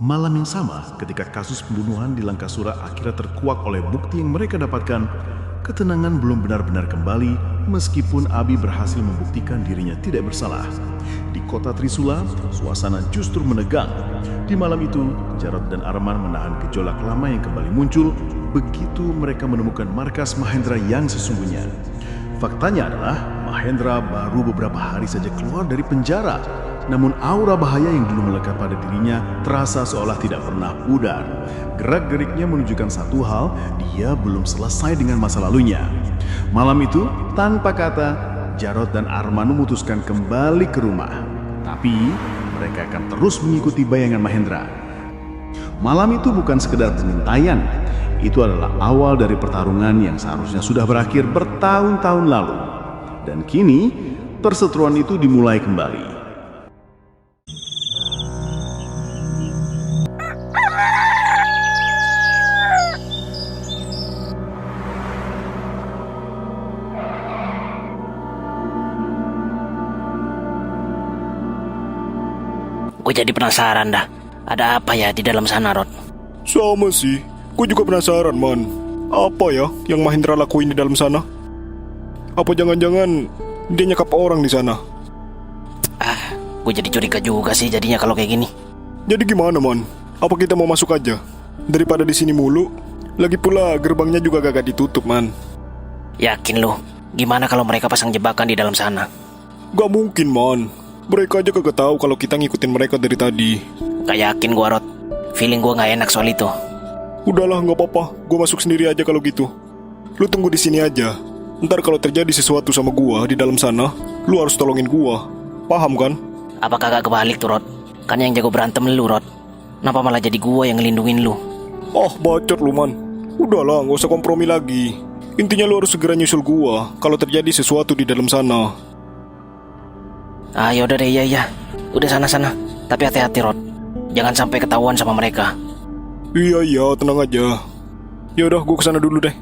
Malam yang sama, ketika kasus pembunuhan di Langkasura akhirnya terkuak oleh bukti yang mereka dapatkan, ketenangan belum benar-benar kembali meskipun Abi berhasil membuktikan dirinya tidak bersalah. Di kota Trisula, suasana justru menegang. Di malam itu, Jarod dan Arman menahan gejolak lama yang kembali muncul begitu mereka menemukan markas Mahendra yang sesungguhnya. Faktanya adalah Mahendra baru beberapa hari saja keluar dari penjara. Namun aura bahaya yang dulu melekat pada dirinya terasa seolah tidak pernah pudar. Gerak-geriknya menunjukkan satu hal, dia belum selesai dengan masa lalunya. Malam itu, tanpa kata, Jarod dan Arman memutuskan kembali ke rumah. Tapi, mereka akan terus mengikuti bayangan Mahendra. Malam itu bukan sekedar pengintaian, itu adalah awal dari pertarungan yang seharusnya sudah berakhir bertahun-tahun lalu. Dan kini, perseteruan itu dimulai kembali. Gue jadi penasaran dah, ada apa ya di dalam sana, Rod? Sama sih, gue juga penasaran, man. Apa ya yang Mahendra lakuin di dalam sana? Apa jangan-jangan dia nyekap orang di sana? Gue jadi curiga juga sih jadinya kalau kayak gini. Jadi gimana, man? Apa kita mau masuk aja? Daripada di sini mulu. Lagi pula gerbangnya juga gak ditutup, man. Yakin lu? Gimana kalau mereka pasang jebakan di dalam sana? Gak mungkin, man. Mereka aja kagak tahu kalau kita ngikutin mereka dari tadi. Gak yakin gue, Rod. Feeling gue gak enak soal itu. Udahlah, gak apa-apa. Gue masuk sendiri aja kalau gitu. Lu tunggu di sini aja. Ntar kalau terjadi sesuatu sama gua di dalam sana, lu harus tolongin gua. Paham kan? Apa kagak kebalik tuh, Rod? Kan yang jago berantem lu, Rod. Kenapa malah jadi gue yang ngelindungin lu? Bacot lu, man. Udahlah, gak usah kompromi lagi. Intinya lu harus segera nyusul gua kalau terjadi sesuatu di dalam sana. Yaudah deh, iya. Udah sana-sana. Tapi hati-hati, Rod. Jangan sampai ketahuan sama mereka. Iya, tenang aja. Yaudah, gua kesana dulu deh.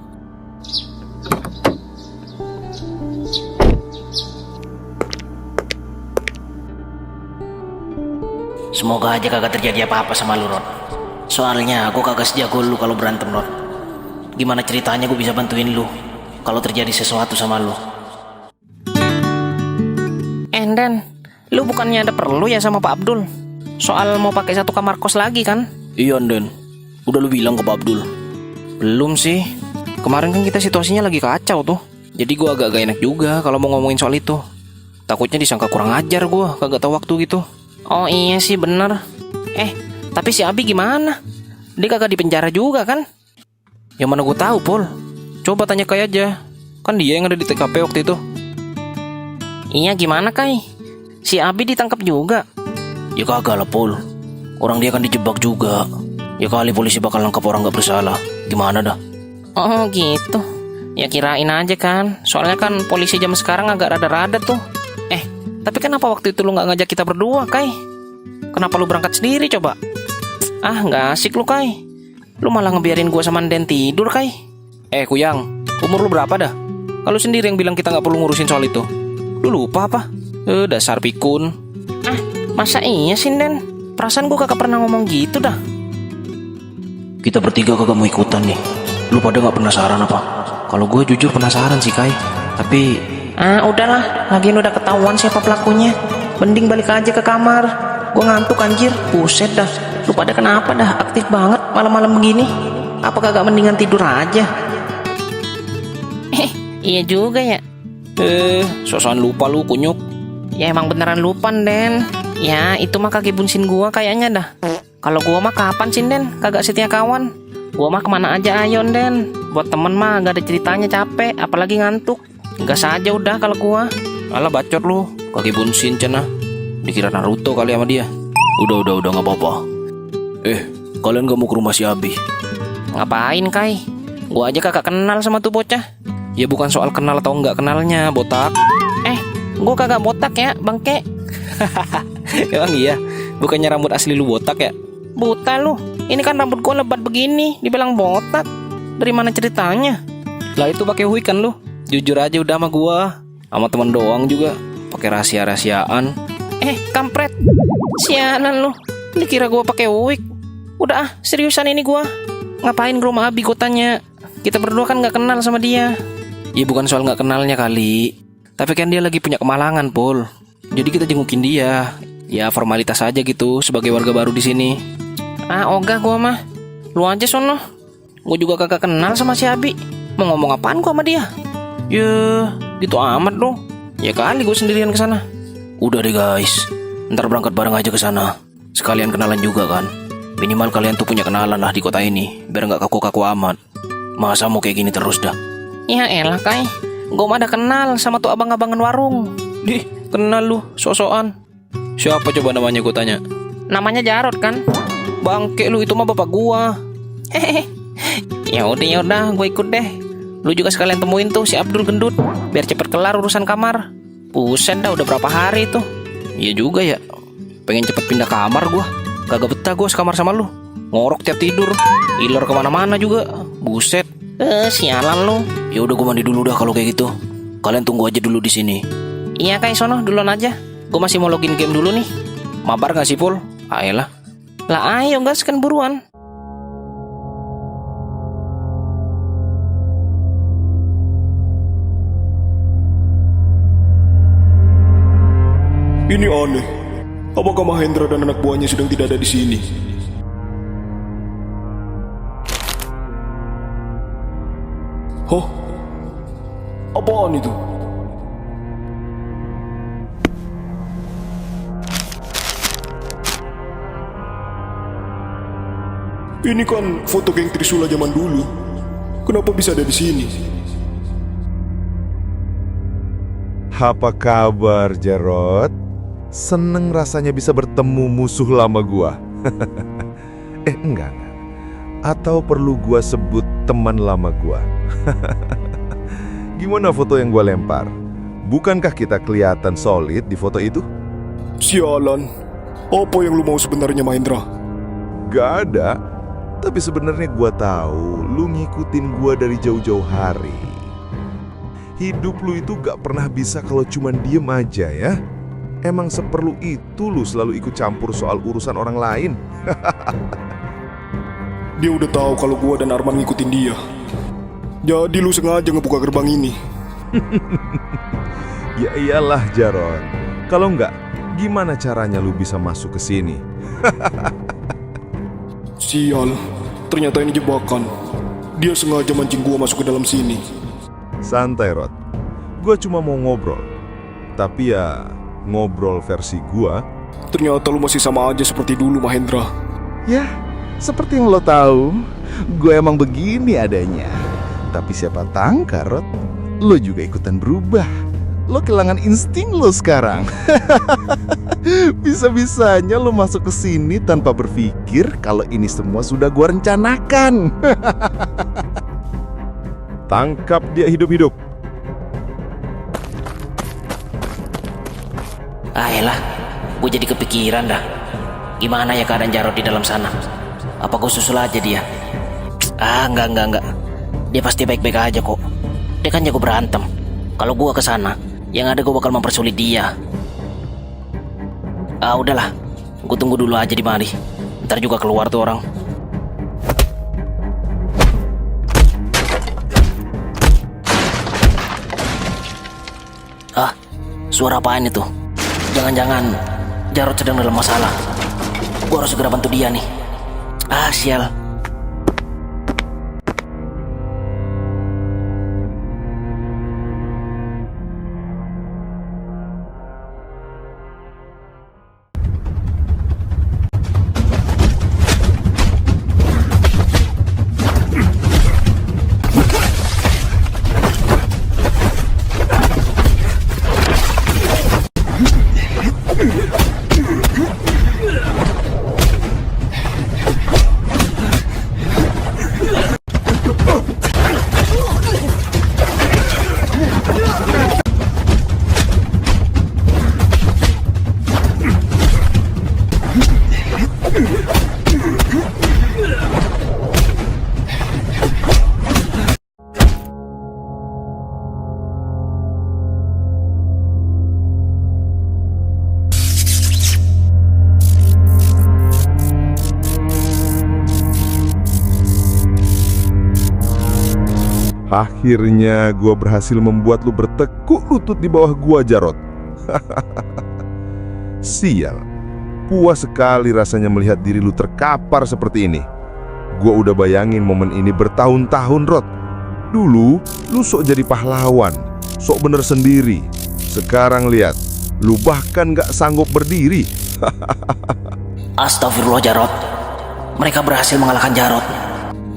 Semoga aja kagak terjadi apa-apa sama lu, Rod. Soalnya gue kagak sejago lu kalau berantem, Rod. Gimana ceritanya gue bisa bantuin lu kalau terjadi sesuatu sama lu? Dan lu bukannya ada perlu ya sama Pak Abdul? Soal mau pakai satu kamar kos lagi kan? Iya, Den. Udah lu bilang ke Pak Abdul? Belum sih. Kemarin kan kita situasinya lagi kacau tuh. Jadi gue agak gak enak juga kalau mau ngomongin soal itu. Takutnya disangka kurang ajar gue, kagak tahu waktu gitu. Oh iya sih bener. Tapi si Abi gimana? Dia kagak di penjara juga kan? Yang mana gue tahu, Pol. Coba tanya Kai aja. Kan dia yang ada di TKP waktu itu. Iya gimana Kai? Si Abi ditangkap juga? Ya kagak lah, Pol. Orang dia kan dijebak juga. Ya kali polisi bakal nangkap orang gak bersalah. Gimana dah? Oh gitu. Ya kirain aja kan. Soalnya kan polisi jam sekarang agak rada-rada tuh. Tapi kenapa waktu itu lu gak ngajak kita berdua, Kai? Kenapa lu berangkat sendiri coba? Gak asik lu, Kai. Lu malah ngebiarin gua sama Den tidur, Kai. Kuyang, umur lu berapa dah? Kalau sendiri yang bilang kita gak perlu ngurusin soal itu. Lu lupa apa? Dasar pikun. Masa iya sih, Den? Perasaan gua kagak pernah ngomong gitu dah. Kita bertiga kagak mau ikutan nih. Lu pada gak penasaran apa? Kalau gue jujur penasaran sih, Kai. Tapi udahlah, lagian udah ketahuan siapa pelakunya. Mending balik aja ke kamar. Gue ngantuk anjir, buset dah. Lu pada kenapa dah, aktif banget malam-malam begini? Apa kagak mendingan tidur aja? Iya juga ya. sosokan lupa lu, kunyuk. Ya emang beneran lupa, Den. Ya itu mah kaki bunsin gua kayaknya dah. Kalau gua mah kapan sih, Den? Kagak setia kawan. Gua mah kemana aja ayo, Den. Buat temen mah gak ada ceritanya capek, apalagi ngantuk. Gas aja udah kalau gua. Alah bacot lu, kaki bunsin cenah. Dikira Naruto kali sama dia. Udah gak apa-apa. Kalian gak mau ke rumah si Abi? Ngapain, Kai? Gua aja kagak kenal sama tuh bocah. Ya bukan soal kenal atau enggak kenalnya, botak. Gua kagak botak ya, bangke. Emang iya? Bukannya rambut asli lu botak ya? Buta lu. Ini kan rambut gua lebat begini, dibilang botak. Dari mana ceritanya? Lah itu pakai wig kan lu? Jujur aja udah sama gua. Sama temen doang juga. Pakai rahasia-rahasiaan. Kampret. Sialan lu. Dikira gua pakai wig. Udah ah, seriusan ini gua. Ngapain ke rumah Abi, gua tanya. Kita berdua kan gak kenal sama dia. Ya bukan soal nggak kenalnya kali. Tapi kan dia lagi punya kemalangan, Pul. Jadi kita jengukin dia. Ya formalitas aja gitu sebagai warga baru di sini. Ah, ogah gua mah. Lu aja sono. Gua juga kagak kenal sama si Abi. Mau ngomong apaan gua sama dia? Ya, gitu amat dong. Ya kali gua sendirian ke sana. Udah deh guys. Ntar berangkat bareng aja ke sana. Sekalian kenalan juga kan. Minimal kalian tuh punya kenalan lah di kota ini. Biar nggak kaku-kaku amat. Masa mau kayak gini terus dah? Ya elah Kai, gue mah ada kenal sama tuh abang-abangan warung. Dih, kenal lu, sok-sokan. Siapa coba namanya gue tanya? Namanya Jarot kan? Bangke lu, itu mah bapak gua. Hehehe. Ya udah, gue ikut deh. Lu juga sekalian temuin tuh si Abdul gendut, biar cepet kelar urusan kamar. Buset dah, udah berapa hari tuh. Iya juga ya. Pengen cepet pindah kamar gua. Kagak betah gua sekamar sama lu. Ngorok tiap tidur. Iler kemana-mana juga. Buset. Sialan lu. Ya udah gua mandi dulu dah kalau kayak gitu. Kalian tunggu aja dulu di sini. Iya Kai, sono duluan aja. Gue masih mau login game dulu nih. Mabar gak sih, Pul? Ayolah. Lah ayo gas kan buruan. Ini aneh. Apakah Mahendra dan anak buahnya sedang tidak ada di sini? Hah? Apaan itu? Ini kan foto geng Trisula zaman dulu. Kenapa bisa ada di sini? Apa kabar, Jarot? Seneng rasanya bisa bertemu musuh lama gua. Enggak. Atau perlu gua sebut teman lama gua. Gimana foto yang gua lempar? Bukankah kita kelihatan solid di foto itu? Sialan. Apa yang lu mau sebenarnya, Mahendra? Gak ada. Tapi sebenarnya gua tahu lu ngikutin gua dari jauh-jauh hari. Hidup lu itu gak pernah bisa kalau cuman diem aja ya. Emang seperlu itu lu selalu ikut campur soal urusan orang lain? Dia udah tahu kalau gua dan Arman ngikutin dia. Jadi lu sengaja ngebuka gerbang ini. Ya iyalah Jarot. Kalau enggak, gimana caranya lu bisa masuk ke sini? Sial, ternyata ini jebakan. Dia sengaja mancing gua masuk ke dalam sini. Santai Rod, gua cuma mau ngobrol. Tapi ya ngobrol versi gua. Ternyata lu masih sama aja seperti dulu, Mahendra. Ya, seperti yang lo tahu, gue emang begini adanya. Tapi siapa tangka, Rod, lo juga ikutan berubah. Lo kehilangan insting lo sekarang. Bisa-bisanya lo masuk ke sini tanpa berpikir kalau ini semua sudah gue rencanakan. Tangkap dia hidup-hidup. Ayolah, gue jadi kepikiran dah. Gimana ya keadaan Jarot di dalam sana? Apa gue susul aja dia? Enggak. Dia pasti baik-baik aja kok. Dia kan jago berantem. Kalau gue kesana, yang ada gue bakal mempersulit dia. Udahlah, gue tunggu dulu aja di mari. Ntar juga keluar tuh orang. Suara apaan itu? Jangan-jangan Jarot sedang dalam masalah. Gue harus segera bantu dia nih. Sial. Akhirnya gua berhasil membuat lu bertekuk lutut di bawah gua, Jarot. Sial, puas sekali rasanya melihat diri lu terkapar seperti ini. Gua udah bayangin momen ini bertahun-tahun, Rod. Dulu, lu sok jadi pahlawan, sok bener sendiri. Sekarang lihat, lu bahkan gak sanggup berdiri. Astagfirullah Jarot. Mereka berhasil mengalahkan Jarot.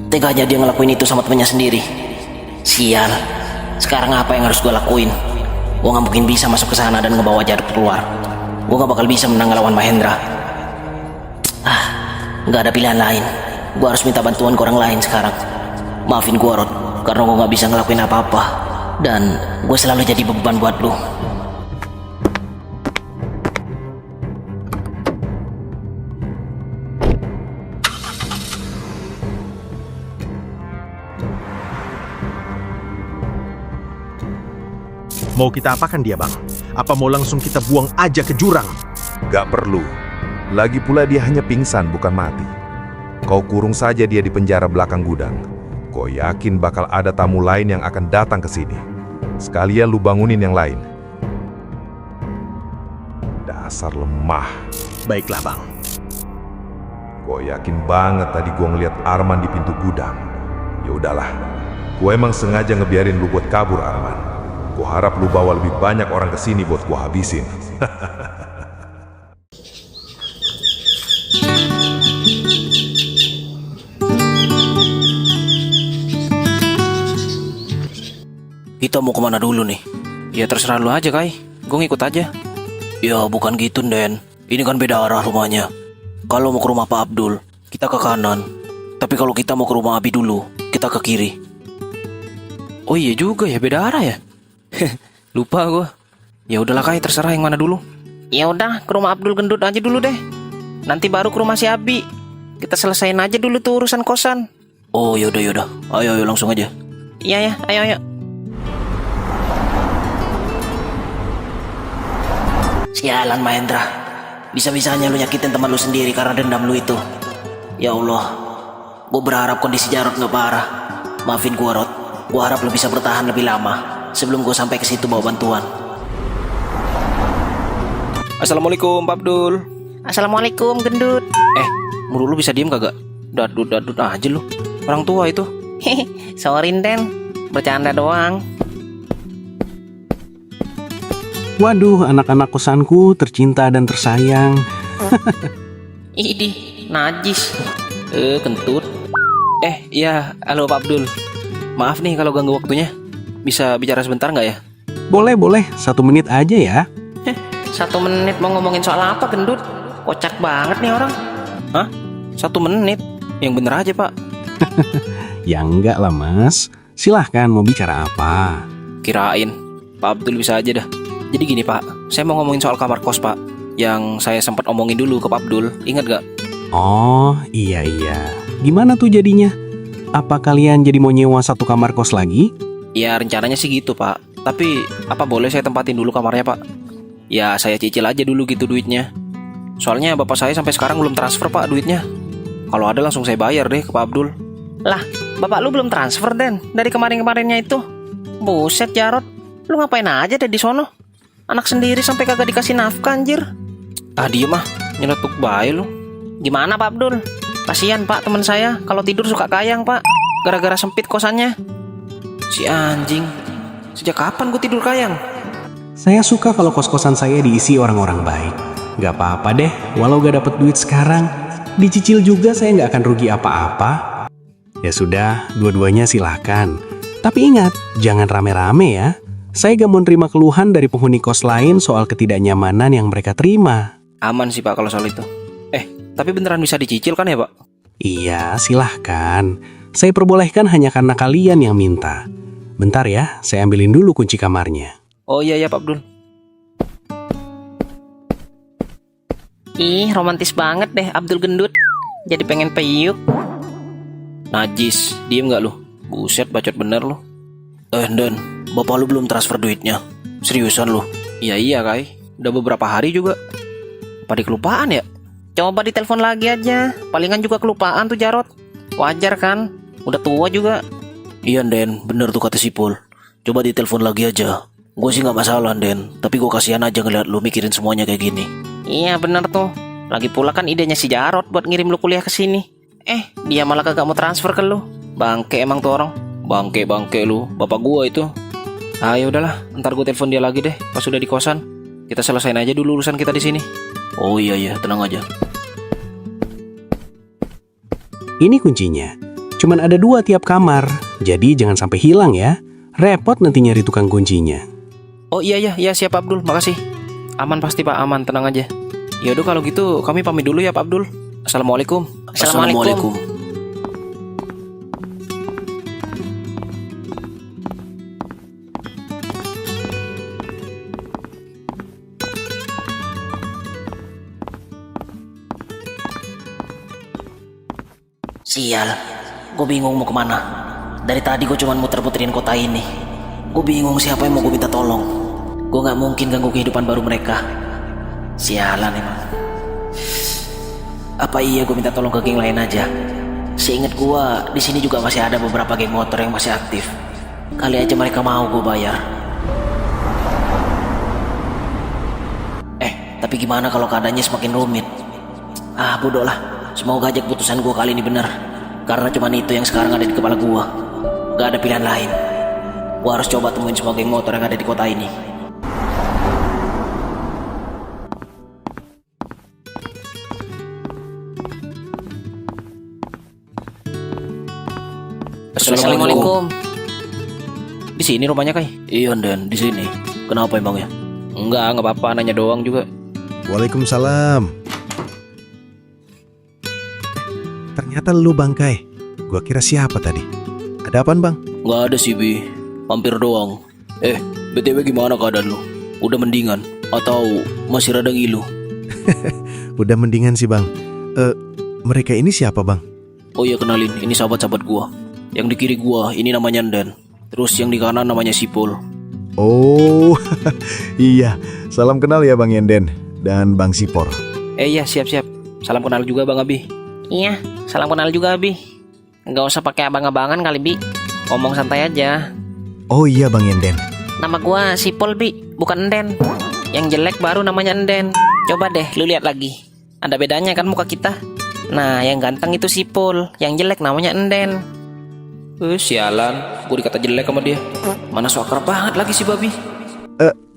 Teganya dia ngelakuin itu sama temannya sendiri. Sial. Sekarang apa yang harus gue lakuin? Gue gak mungkin bisa masuk ke sana dan ngebawa Jarot keluar. Gue gak bakal bisa menang lawan Mahendra. Gak ada pilihan lain. Gue harus minta bantuan ke orang lain sekarang. Maafin gue, Rod, karena gue gak bisa ngelakuin apa-apa. Dan gue selalu jadi beban buat lu. Mau kita apakan dia, Bang? Apa mau langsung kita buang aja ke jurang? Gak perlu. Lagi pula dia hanya pingsan, bukan mati. Kau kurung saja dia di penjara belakang gudang. Kau yakin bakal ada tamu lain yang akan datang ke sini. Sekalian lu bangunin yang lain. Dasar lemah. Baiklah, Bang. Kau yakin banget tadi gua ngeliat Arman di pintu gudang. Ya udahlah. Gua emang sengaja ngebiarin lu buat kabur, Arman. Gua harap lu bawa lebih banyak orang ke sini buat gua habisin. Kita mau kemana dulu nih? Ya terserah lu aja, Kai. Gue ngikut aja. Ya bukan gitu, Den. Ini kan beda arah rumahnya. Kalau mau ke rumah Pak Abdul, kita ke kanan. Tapi kalau kita mau ke rumah Abi dulu, kita ke kiri. Oh iya juga ya, beda arah ya. Lupa gue. Ya udahlah, Kai, terserah yang mana dulu. Ya udah, ke rumah Abdul Gendut aja dulu deh. Nanti baru ke rumah si Abi. Kita selesain aja dulu tuh urusan kosan. Oh yaudah. Ayo langsung aja. Iya ya, ayo. Sialan Mahendra. Bisa-bisanya lu nyakitin teman lu sendiri karena dendam lu itu. Ya Allah. Gue berharap kondisi Jarot gak parah. Maafin gue, Rod. Gue harap lu bisa bertahan lebih lama sebelum gue sampai ke situ bawa bantuan. Assalamualaikum, Pak Abdul. Assalamualaikum, Gendut. Mulu lu bisa diem kagak? Dadut aja lu. Orang tua itu. Sorry, Den. Bercanda doang. Waduh, anak-anak kosanku tercinta dan tersayang. Idih, najis. Kentut. Iya, halo Pak Abdul. Maaf nih kalau ganggu waktunya. Bisa bicara sebentar nggak ya? Boleh, 1 menit aja ya. 1 menit mau ngomongin soal apa, Gendut? Kocak banget nih orang. Hah? 1 menit? Yang bener aja, Pak. Ya enggak lah, Mas. Silahkan, mau bicara apa? Kirain Pak Abdul bisa aja dah. Jadi gini, Pak, saya mau ngomongin soal kamar kos, Pak. Yang saya sempat omongin dulu ke Pak Abdul. Ingat gak? Oh, iya. Gimana tuh jadinya? Apa kalian jadi mau nyewa 1 kamar kos lagi? Ya rencananya sih gitu, Pak. Tapi apa boleh saya tempatin dulu kamarnya, Pak? Ya saya cicil aja dulu gitu duitnya. Soalnya bapak saya sampai sekarang belum transfer, Pak, duitnya. Kalau ada langsung saya bayar deh ke Pak Abdul. Lah, bapak lu belum transfer, Den, dari kemarin-kemarinnya itu. Buset, Jarot. Lu ngapain aja deh di sono? Anak sendiri sampai kagak dikasih nafkah, anjir. Diem ah, nyeletuk bae lu. Gimana, Pak Abdul? Kasihan, Pak, teman saya. Kalau tidur suka kayang, Pak. Gara-gara sempit kosannya. Si anjing. Sejak kapan gue tidur kayang? Saya suka kalau kos-kosan saya diisi orang-orang baik. Gak apa-apa deh, walau gak dapet duit sekarang. Dicicil juga saya gak akan rugi apa-apa. Ya sudah, dua-duanya silahkan. Tapi ingat, jangan rame-rame ya. Saya gak mau terima keluhan dari penghuni kos lain soal ketidaknyamanan yang mereka terima. Aman sih, Pak, kalau soal itu. Tapi beneran bisa dicicil kan ya, Pak? Iya, silahkan. Saya perbolehkan hanya karena kalian yang minta. Bentar ya, saya ambilin dulu kunci kamarnya. Oh iya Pak Abdul. Ih, romantis banget deh Abdul Gendut. Jadi pengen peyuk. Najis, diem gak lu? Buset, bacot bener lu. Dan bapak lu belum transfer duitnya. Seriusan lu? Iya Kai, udah beberapa hari juga. Apa kelupaan ya? Coba ditelepon lagi aja. Palingan juga kelupaan tuh Jarot. Wajar kan? Udah tua juga. Iya Den, bener tuh kata Sipul. Coba ditelepon lagi aja. Gue sih nggak masalah Den, tapi gue kasihan aja ngeliat lu mikirin semuanya kayak gini. Iya bener tuh. Lagi pula kan idenya si Jarot buat ngirim lu kuliah ke sini. Dia malah kagak mau transfer ke lu. Bangke emang tuh orang. Bangke lu, bapak gua itu. Ya udahlah, ntar gue telepon dia lagi deh pas sudah di kosan. Kita selesain aja dulu urusan kita di sini. Oh iya, tenang aja. Ini kuncinya. Cuman ada 2 tiap kamar, jadi jangan sampai hilang ya. Repot nanti nyari tukang kuncinya. Oh iya siap Abdul, makasih. Aman pasti Pak, aman, tenang aja. Yaudah kalau gitu kami pamit dulu ya Pak Abdul. Assalamualaikum. Assalamualaikum. Sial, gue bingung mau kemana. Dari tadi gue cuma muter-muterin kota ini. Gue bingung siapa yang mau gue minta tolong. Gue gak mungkin ganggu kehidupan baru mereka. Sialan emang. Apa iya gue minta tolong ke geng lain aja? Seinget gue, di sini juga masih ada beberapa geng motor yang masih aktif. Kali aja mereka mau gue bayar. Tapi gimana kalau keadaannya semakin rumit? Bodoh lah. Semoga aja keputusan gue kali ini benar. Karena cuma itu yang sekarang ada di kepala gue. Gak ada pilihan lain. Gue harus coba temuin semua geng motor yang ada di kota ini. Assalamualaikum. Di sini rumahnya Kai? Iya Den, di sini. Kenapa emang ya? Enggak apa-apa, nanya doang juga. Waalaikumsalam. Ternyata lu Bang Kai. Gua kira siapa tadi. Ada apaan Bang? Gak ada sih Bi, hampir doang. BTW gimana keadaan lu? Udah mendingan? Atau masih rada ngilu? Udah mendingan sih Bang. Mereka ini siapa Bang? Oh iya kenalin, ini sahabat-sahabat gua. Yang di kiri gua, ini namanya Nden. Terus yang di kanan namanya Sipul. Oh iya, salam kenal ya Bang Yenden dan Bang Sipor. Iya siap. Salam kenal juga Bang Abi. Iya, salam kenal juga Abi. Nggak usah pakai abang-abangan kali Bi. Ngomong santai aja. Oh iya Bang Yenden. Nama gua Sipol Bi, bukan Enden. Yang jelek baru namanya Enden. Coba deh lu lihat lagi. Ada bedanya kan muka kita. Nah yang ganteng itu Sipol, yang jelek namanya Enden. Sialan, gue dikata jelek sama dia. Mana so akrab banget lagi si babi.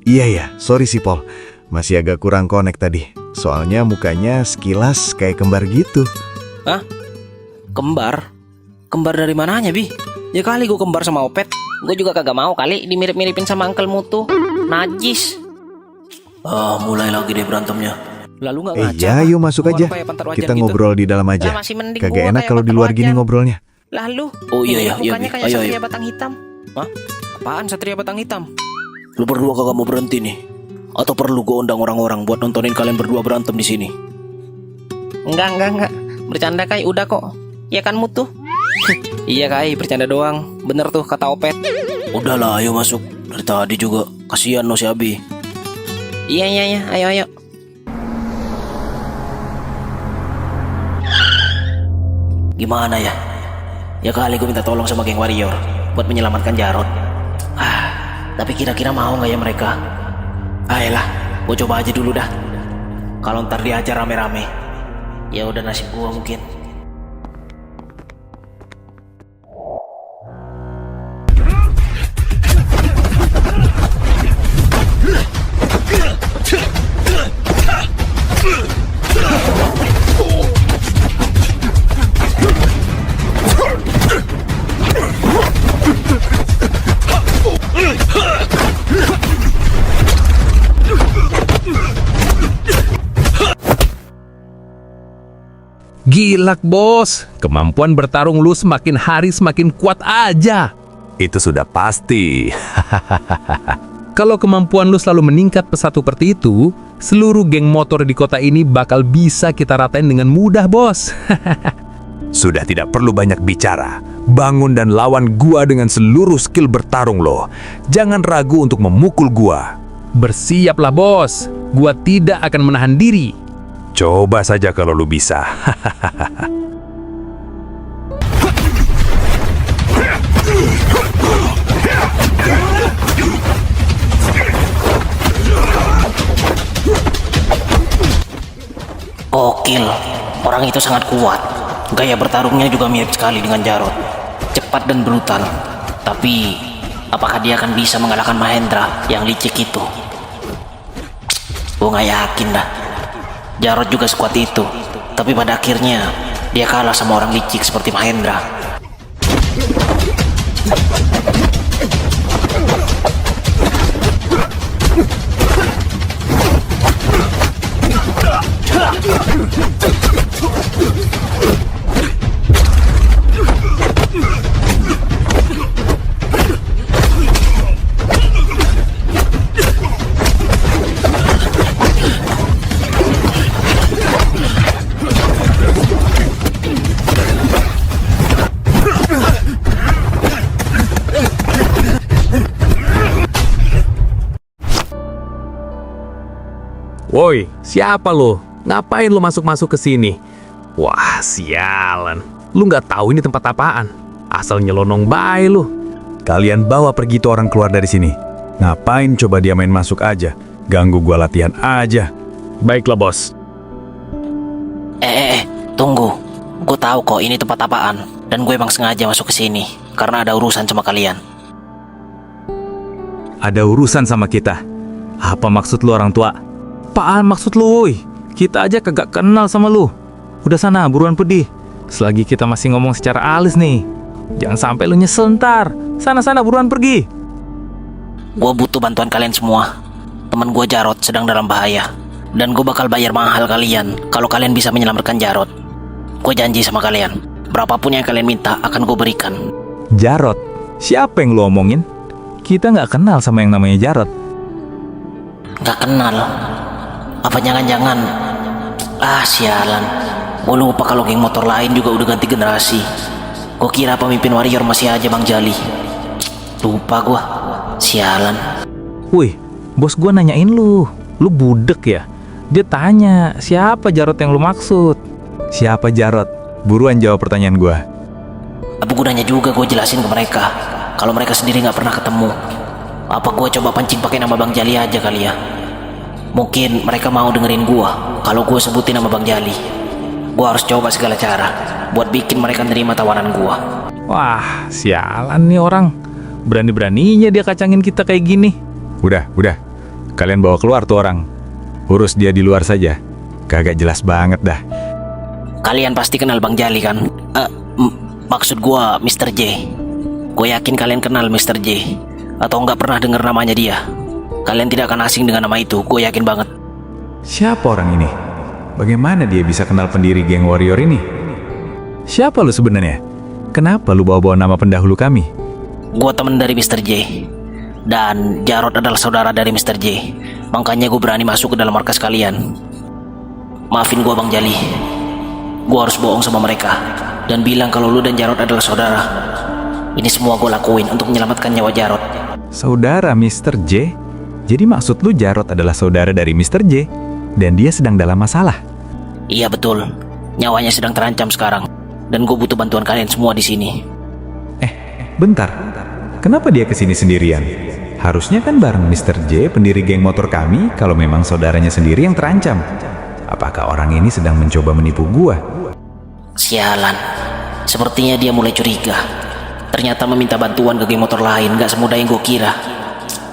Iya ya, sorry Sipol. Masih agak kurang connect tadi. Soalnya mukanya sekilas kayak kembar gitu. Hah? Kembar? Kembar dari mananya Bi? Ya kali gue kembar sama Opet. Gue juga kagak mau kali dimirip-miripin sama Uncle Mutu. Najis. Mulai lagi deh berantemnya. Lalu gak ngaca. Iya, yuk masuk aja. Kita ngobrol di dalam aja. Kagak enak kalau di luar gini ngobrolnya. Lalu, oh iya, mukanya kayak ayo, Satria Batang Hitam. Hah? Apaan Satria Batang Hitam? Lu berdua kagak mau berhenti nih? Atau perlu gue undang orang-orang buat nontonin kalian berdua berantem di sini? Enggak. Bercanda Kai, udah kok. Ya kan Mutu? Iya Kai, bercanda doang. Bener tuh kata Opet. Udahlah, ayo masuk. Dari tadi juga kasihan no si Abi. Iya, ayo. Gimana ya? Ya kali gue minta tolong sama geng warrior buat menyelamatkan Jarot. Tapi kira-kira mau gak ya mereka? Ayolah, gue coba aja dulu dah. Kalau ntar diajar rame-rame, ya udah nasib gue mungkin. Gilak bos, kemampuan bertarung lu semakin hari semakin kuat aja. Itu sudah pasti. Kalau kemampuan lu selalu meningkat pesat seperti itu, seluruh geng motor di kota ini bakal bisa kita ratain dengan mudah bos. Sudah tidak perlu banyak bicara. Bangun dan lawan gua dengan seluruh skill bertarung lo. Jangan ragu untuk memukul gua. Bersiaplah bos, gua tidak akan menahan diri. Coba saja kalau lu bisa. Gokil, orang itu sangat kuat. Gaya bertarungnya juga mirip sekali dengan Jarod. Cepat dan brutal. Tapi, apakah dia akan bisa mengalahkan Mahendra yang licik itu? Gue gak yakin dah. Jarod juga sekuat itu. Tapi pada akhirnya, dia kalah sama orang licik seperti Mahendra. Woi, siapa lo? Ngapain lo masuk-masuk ke sini? Wah, sialan. Lu nggak tahu ini tempat apaan. Asal nyelonong bae lu. Kalian bawa pergi tuh orang keluar dari sini. Ngapain coba dia main masuk aja? Ganggu gua latihan aja. Baiklah, bos. Tunggu. Gue tahu kok ini tempat apaan. Dan gue emang sengaja masuk ke sini karena ada urusan sama kalian. Ada urusan sama kita. Apa maksud lu orang tua? Apaan maksud lu, woi? Kita aja kagak kenal sama lu. Udah sana, buruan pergi. Selagi kita masih ngomong secara halus nih. Jangan sampai lu nyesel ntar. Sana-sana, buruan pergi. Gue butuh bantuan kalian semua. Teman gue Jarod sedang dalam bahaya. Dan gue bakal bayar mahal kalian kalau kalian bisa menyelamatkan Jarod. Gue janji sama kalian, berapapun yang kalian minta akan gue berikan. Jarod? Siapa yang lu omongin? Kita nggak kenal sama yang namanya Jarod. Gak kenal? Apa jangan-jangan... sialan. Gue lupa kalau geng motor lain juga udah ganti generasi. Gue kira pemimpin warrior masih aja Bang Jali. Lupa gue. Sialan. Wih, bos gua nanyain lu. Lu budek ya? Dia tanya, siapa Jarod yang lu maksud? Siapa Jarod? Buruan jawab pertanyaan gua. Apa gunanya juga gue jelasin ke mereka kalau mereka sendiri gak pernah ketemu? Apa gue coba pancing pakai nama Bang Jali aja kali ya? Mungkin mereka mau dengerin gue kalau gue sebutin nama Bang Jali. Gue harus coba segala cara buat bikin mereka nerima tawaran gue. Wah, sialan nih orang. Berani-beraninya dia kacangin kita kayak gini. Udah. Kalian bawa keluar tuh orang. Urus dia di luar saja. Kagak jelas banget dah. Kalian pasti kenal Bang Jali kan? Maksud gue Mr. J. Gue yakin kalian kenal Mr. J. Atau nggak pernah dengar namanya dia. Kalian tidak akan asing dengan nama itu, gue yakin banget. Siapa orang ini? Bagaimana dia bisa kenal pendiri geng warrior ini? Siapa lu sebenarnya? Kenapa lu bawa-bawa nama pendahulu kami? Gue temen dari Mr. J. Dan Jarod adalah saudara dari Mr. J. Makanya gue berani masuk ke dalam markas kalian. Maafin gue Bang Jali. Gue harus bohong sama mereka dan bilang kalau lu dan Jarod adalah saudara. Ini semua gue lakuin untuk menyelamatkan nyawa Jarod. Saudara Mr. J? Jadi maksud lu Jarod adalah saudara dari Mr. J dan dia sedang dalam masalah? Iya betul. Nyawanya sedang terancam sekarang. Dan gue butuh bantuan kalian semua di sini. Bentar. Kenapa dia kesini sendirian? Harusnya kan bareng Mr. J, pendiri geng motor kami, kalau memang saudaranya sendiri yang terancam. Apakah orang ini sedang mencoba menipu gua? Sialan. Sepertinya dia mulai curiga. Ternyata meminta bantuan ke geng motor lain gak semudah yang gue kira.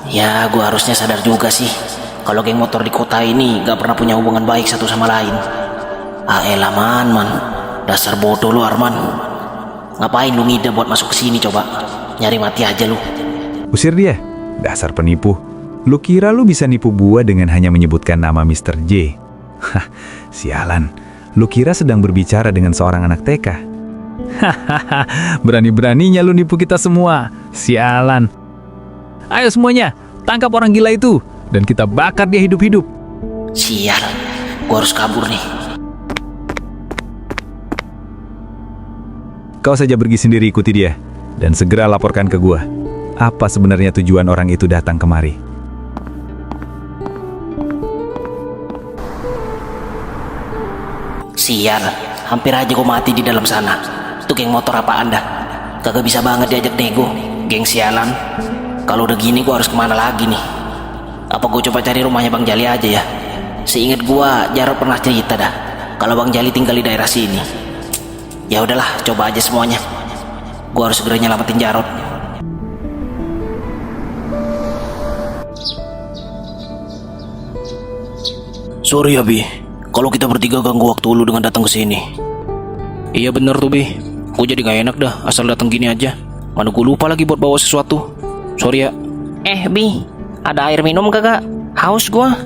Ya, gue harusnya sadar juga sih kalau geng motor di kota ini gak pernah punya hubungan baik satu sama lain. Elah man. Dasar bodoh lu Arman. Ngapain lu ngide buat masuk ke sini coba? Nyari mati aja lu. Usir dia. Dasar penipu. Lu kira lu bisa nipu gua dengan hanya menyebutkan nama Mr. J? Hah, sialan. Lu kira sedang berbicara dengan seorang anak TK? Hahaha, berani-beraninya lu nipu kita semua. Sialan. Ayo semuanya, tangkap orang gila itu dan kita bakar dia hidup-hidup. Sial, gua harus kabur nih. Kau saja pergi sendiri ikuti dia dan segera laporkan ke gua. Apa sebenarnya tujuan orang itu datang kemari? Sial, hampir aja gua mati di dalam sana. Itu geng motor apa anda? Kagak bisa banget diajak nego, geng sialan. Kalau udah gini gua harus kemana lagi nih? Apa gua coba cari rumahnya Bang Jali aja ya? Seingat gua Jarod pernah cerita dah kalau Bang Jali tinggal di daerah sini. Ya udahlah, coba aja semuanya. Gua harus segera nyelamatin Jarot. Sorry ya Bi, kalau kita bertiga ganggu waktu lu dengan datang ke sini. Iya bener tuh, Bi. Gue jadi gak enak dah asal datang gini aja. Mana gue lupa lagi buat bawa sesuatu. Sorry ya. Bi, ada air minum kagak? Haus gua.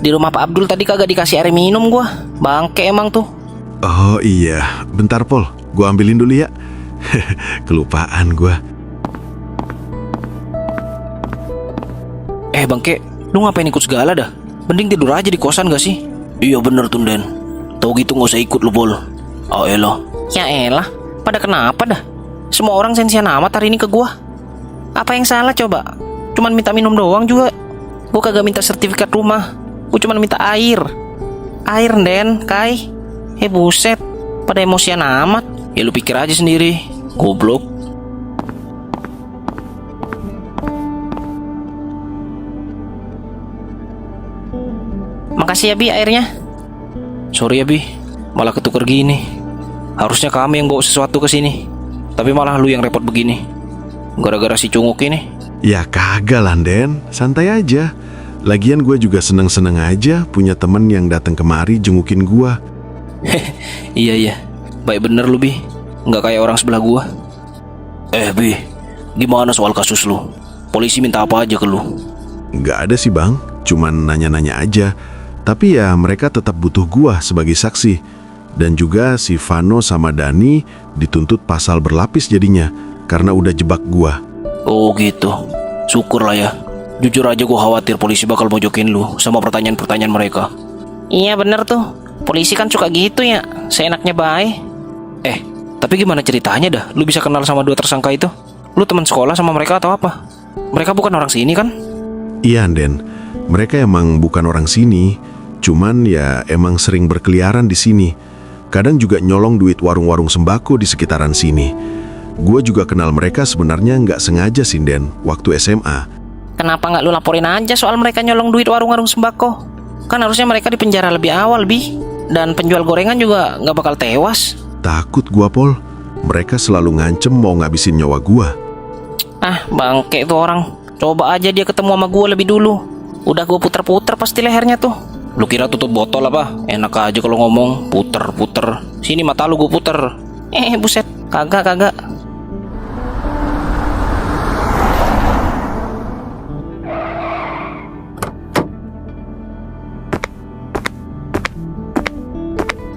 Di rumah Pak Abdul tadi kagak dikasih air minum gua. Bangke emang tuh. Oh iya, bentar Pol, gua ambilin dulu ya. Kelupaan gua. Bangke, lu ngapain ikut segala dah? Mending tidur aja di kosan gak sih? Iya bener tuh Den. Tau gitu gak usah ikut lu Pol. Oh elah. Ya elah, pada kenapa dah? Semua orang sensian amat hari ini ke gua. Apa yang salah coba? Cuman minta minum doang juga. Gua kagak minta sertifikat rumah. Gua cuman minta air. Air Den, Kai. Buset, pada emosian amat. Ya lu pikir aja sendiri. Goblok. Makasih ya Bi airnya. Sorry ya Bi, malah ketuker gini. Harusnya kami yang bawa sesuatu ke sini. Tapi malah lu yang repot begini. Gara-gara si cunguk ini. Ya kagak lah Den, santai aja. Lagian gue juga seneng-seneng aja punya temen yang datang kemari jengukin gue. Iya, baik bener lu Bi. Nggak kayak orang sebelah gua. Bi, gimana soal kasus lu? Polisi minta apa aja ke lu? Nggak ada sih bang, cuman nanya-nanya aja. Tapi ya mereka tetap butuh gua sebagai saksi. Dan juga si Vano sama Dani dituntut pasal berlapis jadinya karena udah jebak gua. Oh gitu, syukur lah ya. Jujur aja gua khawatir polisi bakal mojokin lu sama pertanyaan-pertanyaan mereka. Iya bener tuh, polisi kan suka gitu ya, seenaknya baik. Tapi gimana ceritanya dah? Lu bisa kenal sama dua tersangka itu? Lu teman sekolah sama mereka atau apa? Mereka bukan orang sini kan? Iya Den, mereka emang bukan orang sini. Cuman ya emang sering berkeliaran di sini. Kadang juga nyolong duit warung-warung sembako di sekitaran sini. Gue juga kenal mereka sebenarnya nggak sengaja sih Den, waktu SMA. Kenapa nggak lu laporin aja soal mereka nyolong duit warung-warung sembako? Kan harusnya mereka dipenjara lebih awal Bi. Dan penjual gorengan juga nggak bakal tewas. Takut gua Pol, mereka selalu ngancem mau ngabisin nyawa gua. Bangke itu orang. Coba aja dia ketemu sama gua lebih dulu. Udah gua puter-puter pasti lehernya tuh. Lu kira tutup botol apa? Enak aja kalau ngomong puter-puter. Sini mata lu gue puter. Buset, kagak.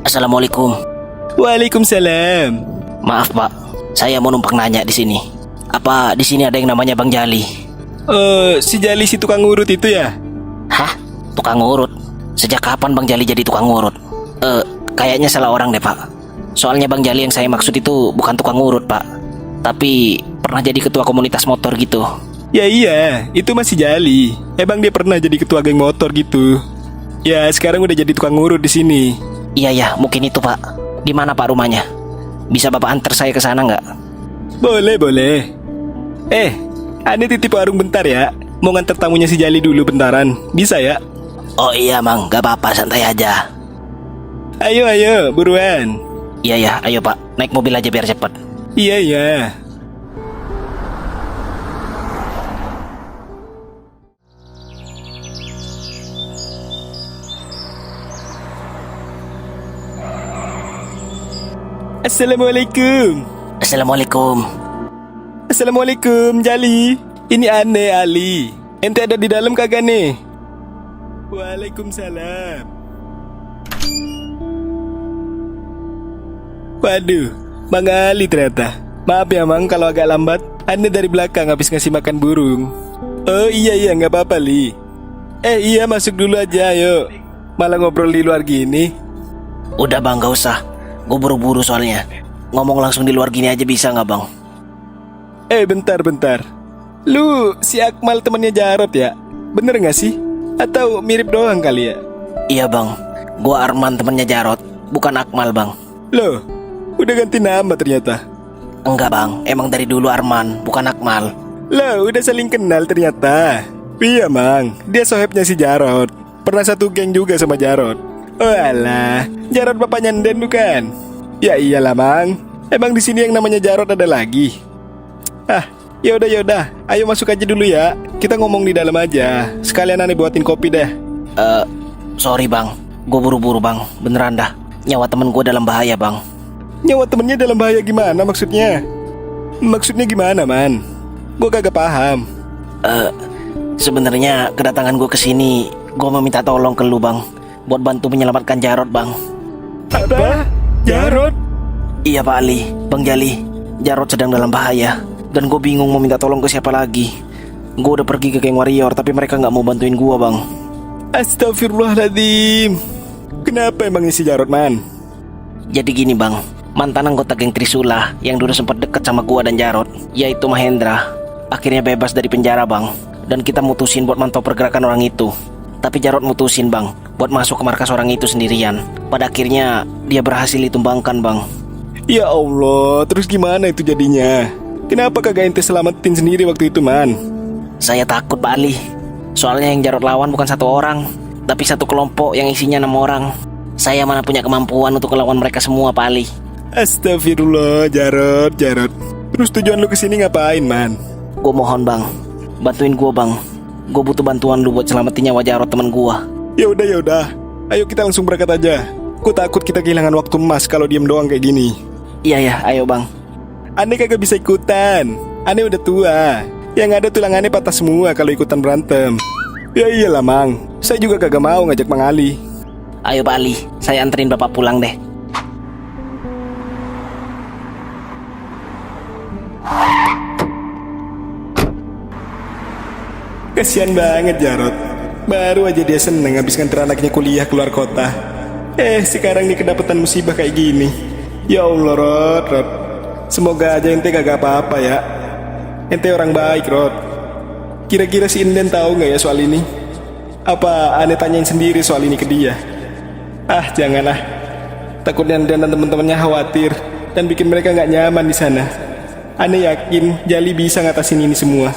Assalamualaikum. Waalaikumsalam. Maaf Pak, saya mau numpang nanya di sini. Apa di sini ada yang namanya Bang Jali? Si Jali si tukang urut itu ya? Hah? Tukang urut? Sejak kapan Bang Jali jadi tukang urut? Kayaknya salah orang deh Pak. Soalnya Bang Jali yang saya maksud itu bukan tukang urut Pak, tapi pernah jadi ketua komunitas motor gitu. Ya iya, itu masih Jali. Emang dia pernah jadi ketua geng motor gitu. Ya sekarang udah jadi tukang urut di sini. Iya, mungkin itu Pak. Di mana Pak rumahnya? Bisa Bapak antar saya ke sana nggak? Boleh. Ane titip warung bentar ya. Mau nganter tamunya si Jali dulu bentaran. Bisa ya? Oh iya Mang, gak apa-apa, santai aja. Ayo, buruan. Iya, ayo Pak, naik mobil aja biar cepet. Iya. Assalamualaikum. Assalamualaikum Jali. Ini Ane Ali. Ente ada di dalam kagak nih? Waalaikumsalam. Waduh, Bang Ali ternyata. Maaf ya Mang kalau agak lambat. Ane dari belakang habis ngasih makan burung. Oh iya gak apa-apa Li. Iya masuk dulu aja ayo. Malah ngobrol di luar gini. Udah Bang, gak usah. Gue buru-buru soalnya. Ngomong langsung di luar gini aja bisa gak Bang? Bentar. Lu si Akmal temannya Jarot ya? Bener gak sih? Atau mirip doang kali ya? Iya Bang, gue Arman temannya Jarot, bukan Akmal Bang. Loh, udah ganti nama ternyata? Enggak Bang, emang dari dulu Arman, bukan Akmal. Loh, udah saling kenal ternyata. Iya Mang, dia sohibnya si Jarot. Pernah satu geng juga sama Jarot. Walah, Jarod bapaknya Nden bukan? Ya iyalah mang. Emang di sini yang namanya Jarod ada lagi? Ah, yaudah. Ayo masuk aja dulu ya. Kita ngomong di dalam aja. Sekalian aneh buatin kopi deh. Sorry bang, gue buru-buru bang. Beneran dah, nyawa temen gue dalam bahaya bang. Nyawa temennya dalam bahaya gimana maksudnya? Maksudnya gimana man? Gue kagak paham. Sebenarnya kedatangan gue kesini, gue meminta tolong ke lu bang, buat bantu menyelamatkan Jarod bang. Apa? Jarod? Iya Pak Ali, Bang Jali, Jarod sedang dalam bahaya. Dan gue bingung mau minta tolong ke siapa lagi. Gue udah pergi ke geng warrior, tapi mereka gak mau bantuin gue bang. Astagfirullahaladzim. Kenapa emang isi Jarod man? Jadi gini bang, mantan anggota geng Trisula yang dulu sempat deket sama gue dan Jarod, yaitu Mahendra, akhirnya bebas dari penjara bang. Dan kita mutusin buat mantau pergerakan orang itu. Tapi Jarod mutusin bang, buat masuk ke markas orang itu sendirian. Pada akhirnya dia berhasil ditumbangkan bang. Ya Allah, terus gimana itu jadinya? Kenapa kagak ente selamatin sendiri waktu itu man? Saya takut Pak Ali. Soalnya yang Jarod lawan bukan satu orang, tapi satu kelompok yang isinya 6 orang. Saya mana punya kemampuan untuk melawan mereka semua Pak Ali. Astagfirullah Jarod. Terus tujuan lu kesini ngapain man? Gue mohon bang, bantuin gue bang. Gue butuh bantuan lu buat selamatin nyawa Jarod temen gue. Yaudah. Ayo kita langsung berangkat aja. Gue takut kita kehilangan waktu emas kalau diem doang kayak gini. Iya, ayo bang. Aneh kagak bisa ikutan. Aneh udah tua. Yang ada tulang aneh patah semua kalau ikutan berantem. Ya iyalah mang, saya juga kagak mau ngajak Mang Ali. Ayo Pak Ali, saya anterin bapak pulang deh. Kasian banget Jarod. Baru aja dia seneng habis nganter anaknya kuliah keluar kota. Sekarang nih kedapatan musibah kayak gini. Ya Allah Rod. Semoga aja ente kagak apa-apa ya. Ente orang baik Rod. Kira-kira si Inden tahu nggak ya soal ini? Apa aneh tanyain sendiri soal ini ke dia? Janganlah. Takutnya Inden dan teman-temannya khawatir dan bikin mereka nggak nyaman di sana. Aneh yakin Jali bisa ngatasin ini semua.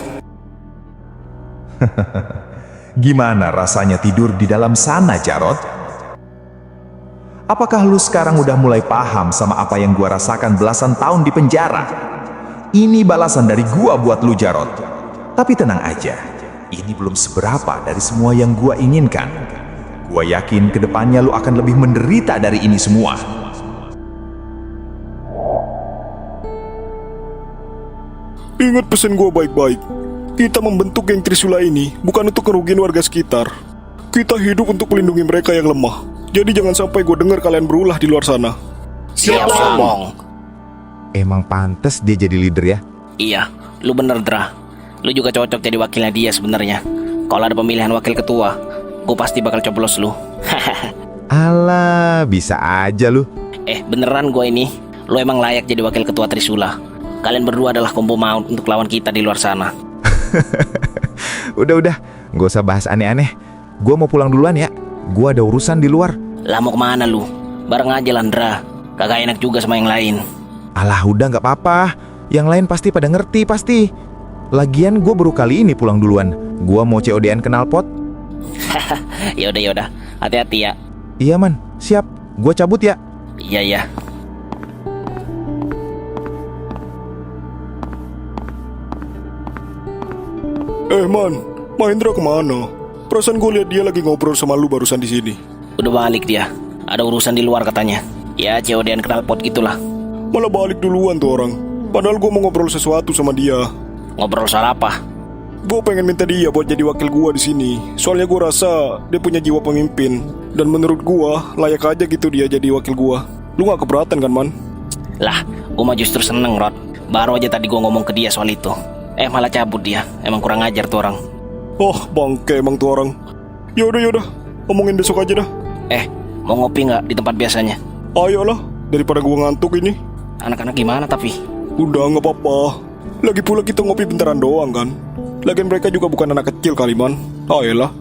Gimana rasanya tidur di dalam sana, Jarod? Apakah lu sekarang udah mulai paham sama apa yang gua rasakan belasan tahun di penjara? Ini balasan dari gua buat lu, Jarod. Tapi tenang aja, ini belum seberapa dari semua yang gua inginkan. Gua yakin kedepannya lu akan lebih menderita dari ini semua. Ingat pesan gua baik-baik. Kita membentuk geng Trisula ini bukan untuk kerugian warga sekitar. Kita hidup untuk melindungi mereka yang lemah. Jadi jangan sampai gue dengar kalian berulah di luar sana. Siap sombong. Emang pantes dia jadi leader ya? Iya, lu bener Dra. Lu juga cocok jadi wakilnya dia sebenarnya. Kalau ada pemilihan wakil ketua, gue pasti bakal coblos lu. Alah, bisa aja lu. Beneran gue ini. Lu emang layak jadi wakil ketua Trisula. Kalian berdua adalah combo maut untuk lawan kita di luar sana. Udah, gak usah bahas aneh-aneh. Gue mau pulang duluan ya. Gue ada urusan di luar. Lah mau kemana lu? Bareng aja Landra. Kagak enak juga sama yang lain. Alah udah gak apa-apa. Yang lain pasti pada ngerti pasti. Lagian gue baru kali ini pulang duluan. Gue mau COD-an knalpot. Yaudah. Hati-hati ya. Iya man, siap. Gue cabut ya. Iya. Man, Mahendra kemana? Perasaan gue lihat dia lagi ngobrol sama lu barusan di sini. Udah balik dia. Ada urusan di luar katanya. Ya COD-an knalpot gitulah. Malah balik duluan tuh orang. Padahal gue mau ngobrol sesuatu sama dia. Ngobrol soal apa? Gue pengen minta dia buat jadi wakil gue di sini. Soalnya gue rasa dia punya jiwa pemimpin. Dan menurut gue layak aja gitu dia jadi wakil gue. Lu gak keberatan kan man? Lah, gue mah justru seneng Rod. Baru aja tadi gue ngomong ke dia soal itu. Malah cabut dia. Emang kurang ajar tuh orang. Oh bangke emang tuh orang. Yaudah, omongin besok aja dah. Mau ngopi gak di tempat biasanya? Ayolah, daripada gua ngantuk ini. Anak-anak gimana tapi? Udah gak apa-apa. Lagi pula kita ngopi bentaran doang kan. Lagian mereka juga bukan anak kecil kali man. Ayolah.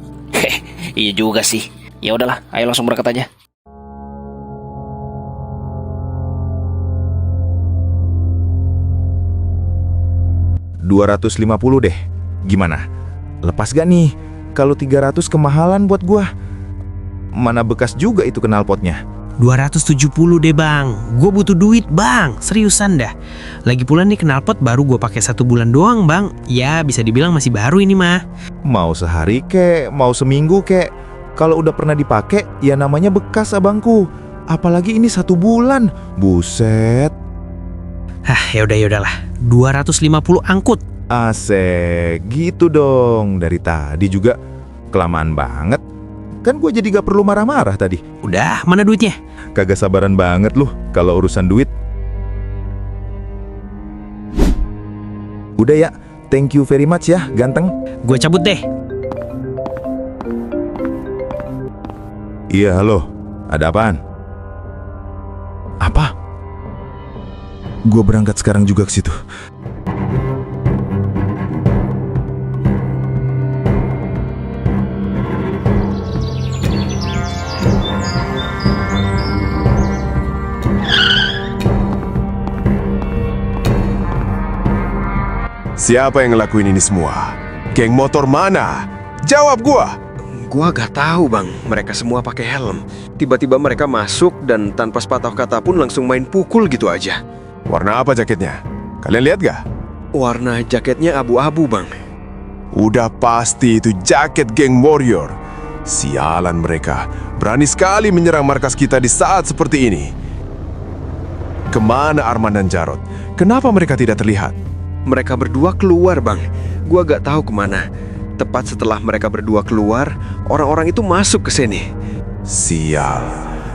Iya juga sih. Ya udahlah, ayo langsung berangkat aja. $250 deh. Gimana? Lepas gak nih? Kalau 300 kemahalan buat gua. mana bekas juga itu knalpotnya. 270 deh bang, gue butuh duit bang, seriusan dah. Lagi pula nih knalpot baru gue pakai 1 bulan doang bang, ya bisa dibilang masih baru ini mah. Mau sehari kek, mau seminggu kek, kalau udah pernah dipakai ya namanya bekas abangku. Apalagi ini 1 bulan, buset. Hah, yaudahlah, 250 angkut. Asik, gitu dong. Dari tadi juga kelamaan banget. Kan gue jadi gak perlu marah-marah tadi. Udah, mana duitnya? Kagak sabaran banget loh kalau urusan duit. Udah ya, thank you very much ya, ganteng. Gue cabut deh. Iya, halo. Ada apaan? Apa? Gue berangkat sekarang juga ke situ. Siapa yang ngelakuin ini semua? Geng motor mana? Jawab gua! Gua gak tahu bang, mereka semua pakai helm. Tiba-tiba mereka masuk dan tanpa sepatah kata pun langsung main pukul gitu aja. Warna apa jaketnya? Kalian lihat gak? Warna jaketnya abu-abu bang. Udah pasti itu jaket geng warrior. Sialan mereka, berani sekali menyerang markas kita di saat seperti ini. Kemana Arman dan Jarod? Kenapa mereka tidak terlihat? Mereka berdua keluar bang. Gua gak tahu kemana. Tepat setelah mereka berdua keluar, orang-orang itu masuk ke sini. Sial,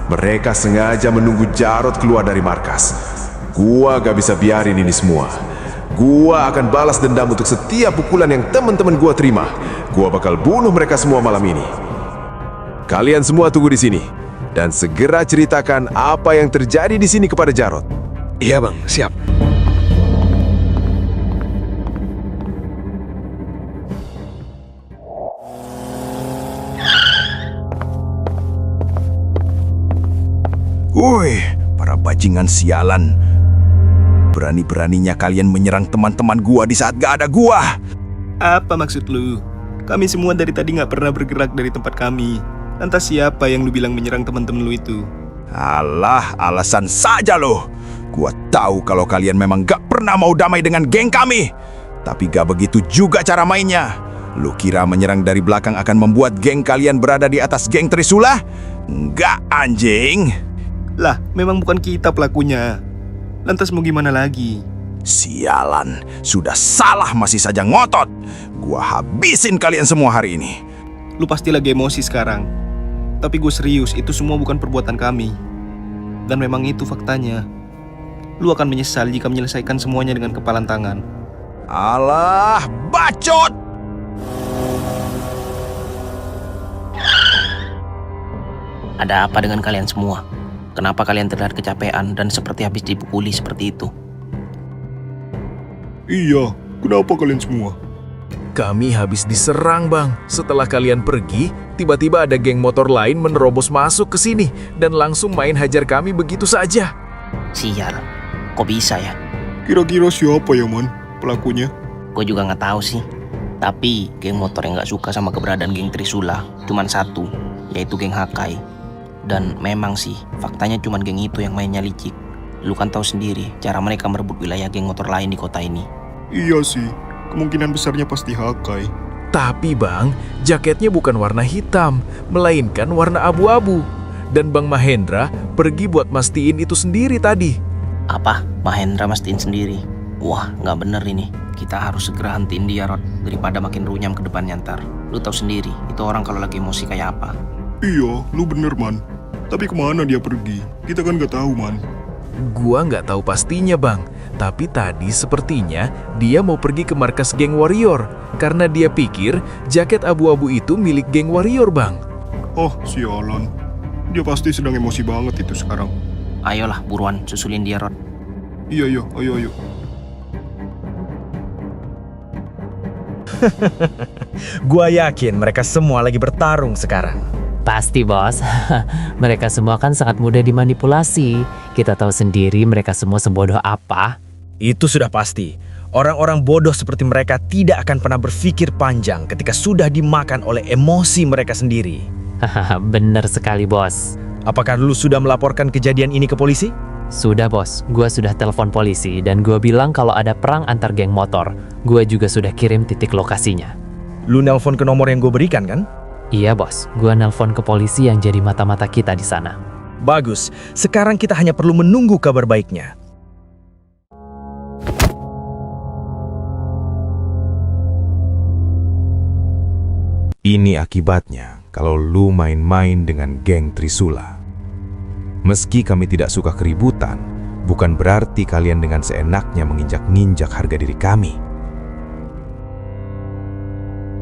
mereka sengaja menunggu Jarod keluar dari markas. Gua gak bisa biarin ini semua. Gua akan balas dendam untuk setiap pukulan yang teman-teman gua terima. Gua bakal bunuh mereka semua malam ini. Kalian semua tunggu di sini dan segera ceritakan apa yang terjadi di sini kepada Jarod. Iya bang, siap. Woi, para bajingan sialan. Berani-beraninya kalian menyerang teman-teman gua di saat gak ada gua. Apa maksud lu? Kami semua dari tadi gak pernah bergerak dari tempat kami. Lantas siapa yang lu bilang menyerang teman-teman lu itu? Alah, alasan saja loh. Gua tahu kalau kalian memang gak pernah mau damai dengan geng kami. Tapi gak begitu juga cara mainnya. Lu kira menyerang dari belakang akan membuat geng kalian berada di atas geng Trisula? Enggak, anjing. Lah, memang bukan kita pelakunya. Lantas mau gimana lagi? Sialan, sudah salah masih saja ngotot. Gua habisin kalian semua hari ini. Lu pasti lagi emosi sekarang. Tapi gue serius, itu semua bukan perbuatan kami. Dan memang itu faktanya. Lu akan menyesal jika menyelesaikan semuanya dengan kepalan tangan. Alah, bacot! Ada apa dengan kalian semua? Kenapa kalian terlihat kecapean dan seperti habis dipukuli seperti itu? Iya, kenapa kalian semua? Kami habis diserang, Bang. Setelah kalian pergi, tiba-tiba ada geng motor lain menerobos masuk ke sini dan langsung main hajar kami begitu saja. Sial, kok bisa ya? Kira-kira siapa ya, Man, pelakunya? Gue juga nggak tahu sih. Tapi geng motor yang nggak suka sama keberadaan geng Trisula cuman satu, yaitu geng Hakai. Dan memang sih, faktanya cuman geng itu yang mainnya licik. Lu kan tahu sendiri cara mereka merebut wilayah geng motor lain di kota ini. Iya sih, kemungkinan besarnya pasti Hakai. Tapi Bang, jaketnya bukan warna hitam, melainkan warna abu-abu. Dan Bang Mahendra pergi buat mastiin itu sendiri tadi. Apa? Mahendra mastiin sendiri? Wah, nggak bener ini. Kita harus segera hentiin dia, Rod, daripada makin runyam ke depannya ntar. Lu tahu sendiri, itu orang kalau lagi emosi kayak apa. Iya, lu bener, Man. Tapi kemana dia pergi? Kita kan gak tahu, Man. Gua nggak tahu pastinya, Bang. Tapi tadi sepertinya dia mau pergi ke markas geng warrior. Karena dia pikir jaket abu-abu itu milik geng warrior, Bang. Oh, sialan. Dia pasti sedang emosi banget itu sekarang. Ayolah, buruan, susulin dia, Rod. Iya, ayo. Gua yakin mereka semua lagi bertarung sekarang. Pasti bos, mereka semua kan sangat mudah dimanipulasi. Kita tahu sendiri mereka semua sebodoh apa. Itu sudah pasti. Orang-orang bodoh seperti mereka tidak akan pernah berpikir panjang ketika sudah dimakan oleh emosi mereka sendiri. Hahaha, bener sekali bos. Apakah lu sudah melaporkan kejadian ini ke polisi? Sudah bos, gua sudah telepon polisi dan gua bilang kalau ada perang antar geng motor. Gua juga sudah kirim titik lokasinya. Lu nelpon ke nomor yang gue berikan kan? Iya bos, gua nelpon ke polisi yang jadi mata-mata kita di sana. Bagus, sekarang kita hanya perlu menunggu kabar baiknya. Ini akibatnya kalau lu main-main dengan geng Trisula. Meski kami tidak suka keributan, bukan berarti kalian dengan seenaknya menginjak-ninjak harga diri kami.